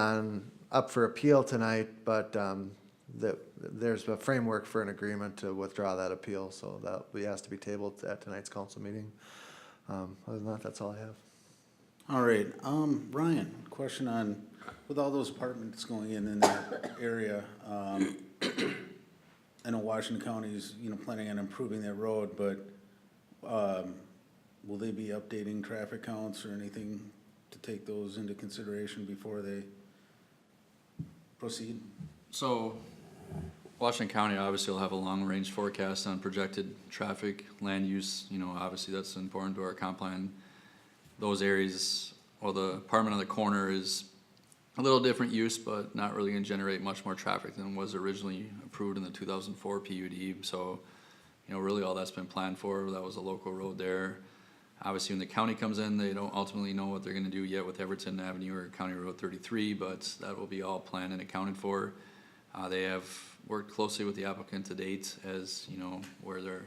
up for appeal tonight, but there's a framework for an agreement to withdraw that appeal, so that has to be tabled at tonight's council meeting. Other than that, that's all I have. All right. Ryan, question on, with all those apartments going in that area, I know Washington County's, planning on improving that road, but, will they be updating traffic counts or anything to take those into consideration before they proceed? So, Washington County obviously will have a long-range forecast on projected traffic, land use, you know, obviously that's important to our comp plan. Those areas, well, the apartment on the corner is a little different use, but not really gonna generate much more traffic than was originally approved in the 2004 PUD. So, you know, really all that's been planned for, that was a local road there. Obviously, when the county comes in, they don't ultimately know what they're gonna do yet with Everton Avenue or County Road 33, but that will be all planned and accounted for. They have worked closely with the applicant to date as, you know, where their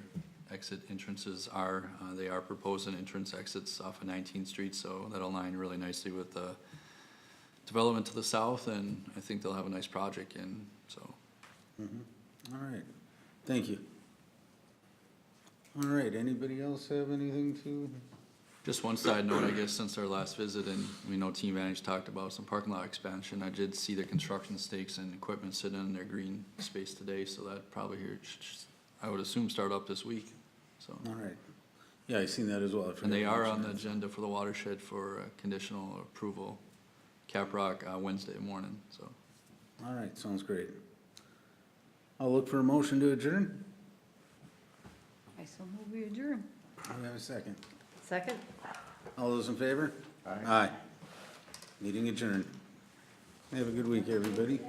exit entrances are. They are proposing entrance exits off of 19th Street, so that'll align really nicely with the development to the south, and I think they'll have a nice project in, so. All right, thank you. All right, anybody else have anything to? Just one side note, I guess, since our last visit, and we know Team Vantage talked about some parking lot expansion, I did see the construction stakes and equipment sitting in their green space today, so that probably here, I would assume start up this week, so. All right, yeah, I seen that as well. I And they forgot to are on the mention agenda for the watershed for conditional approval, Caprock, Wednesday morning, so. that. All right, sounds great. I'll look for a motion to adjourn. I so move we adjourn. We have a second. Second? All those in favor? Aye. Meeting adjourned. Have a good week, everybody.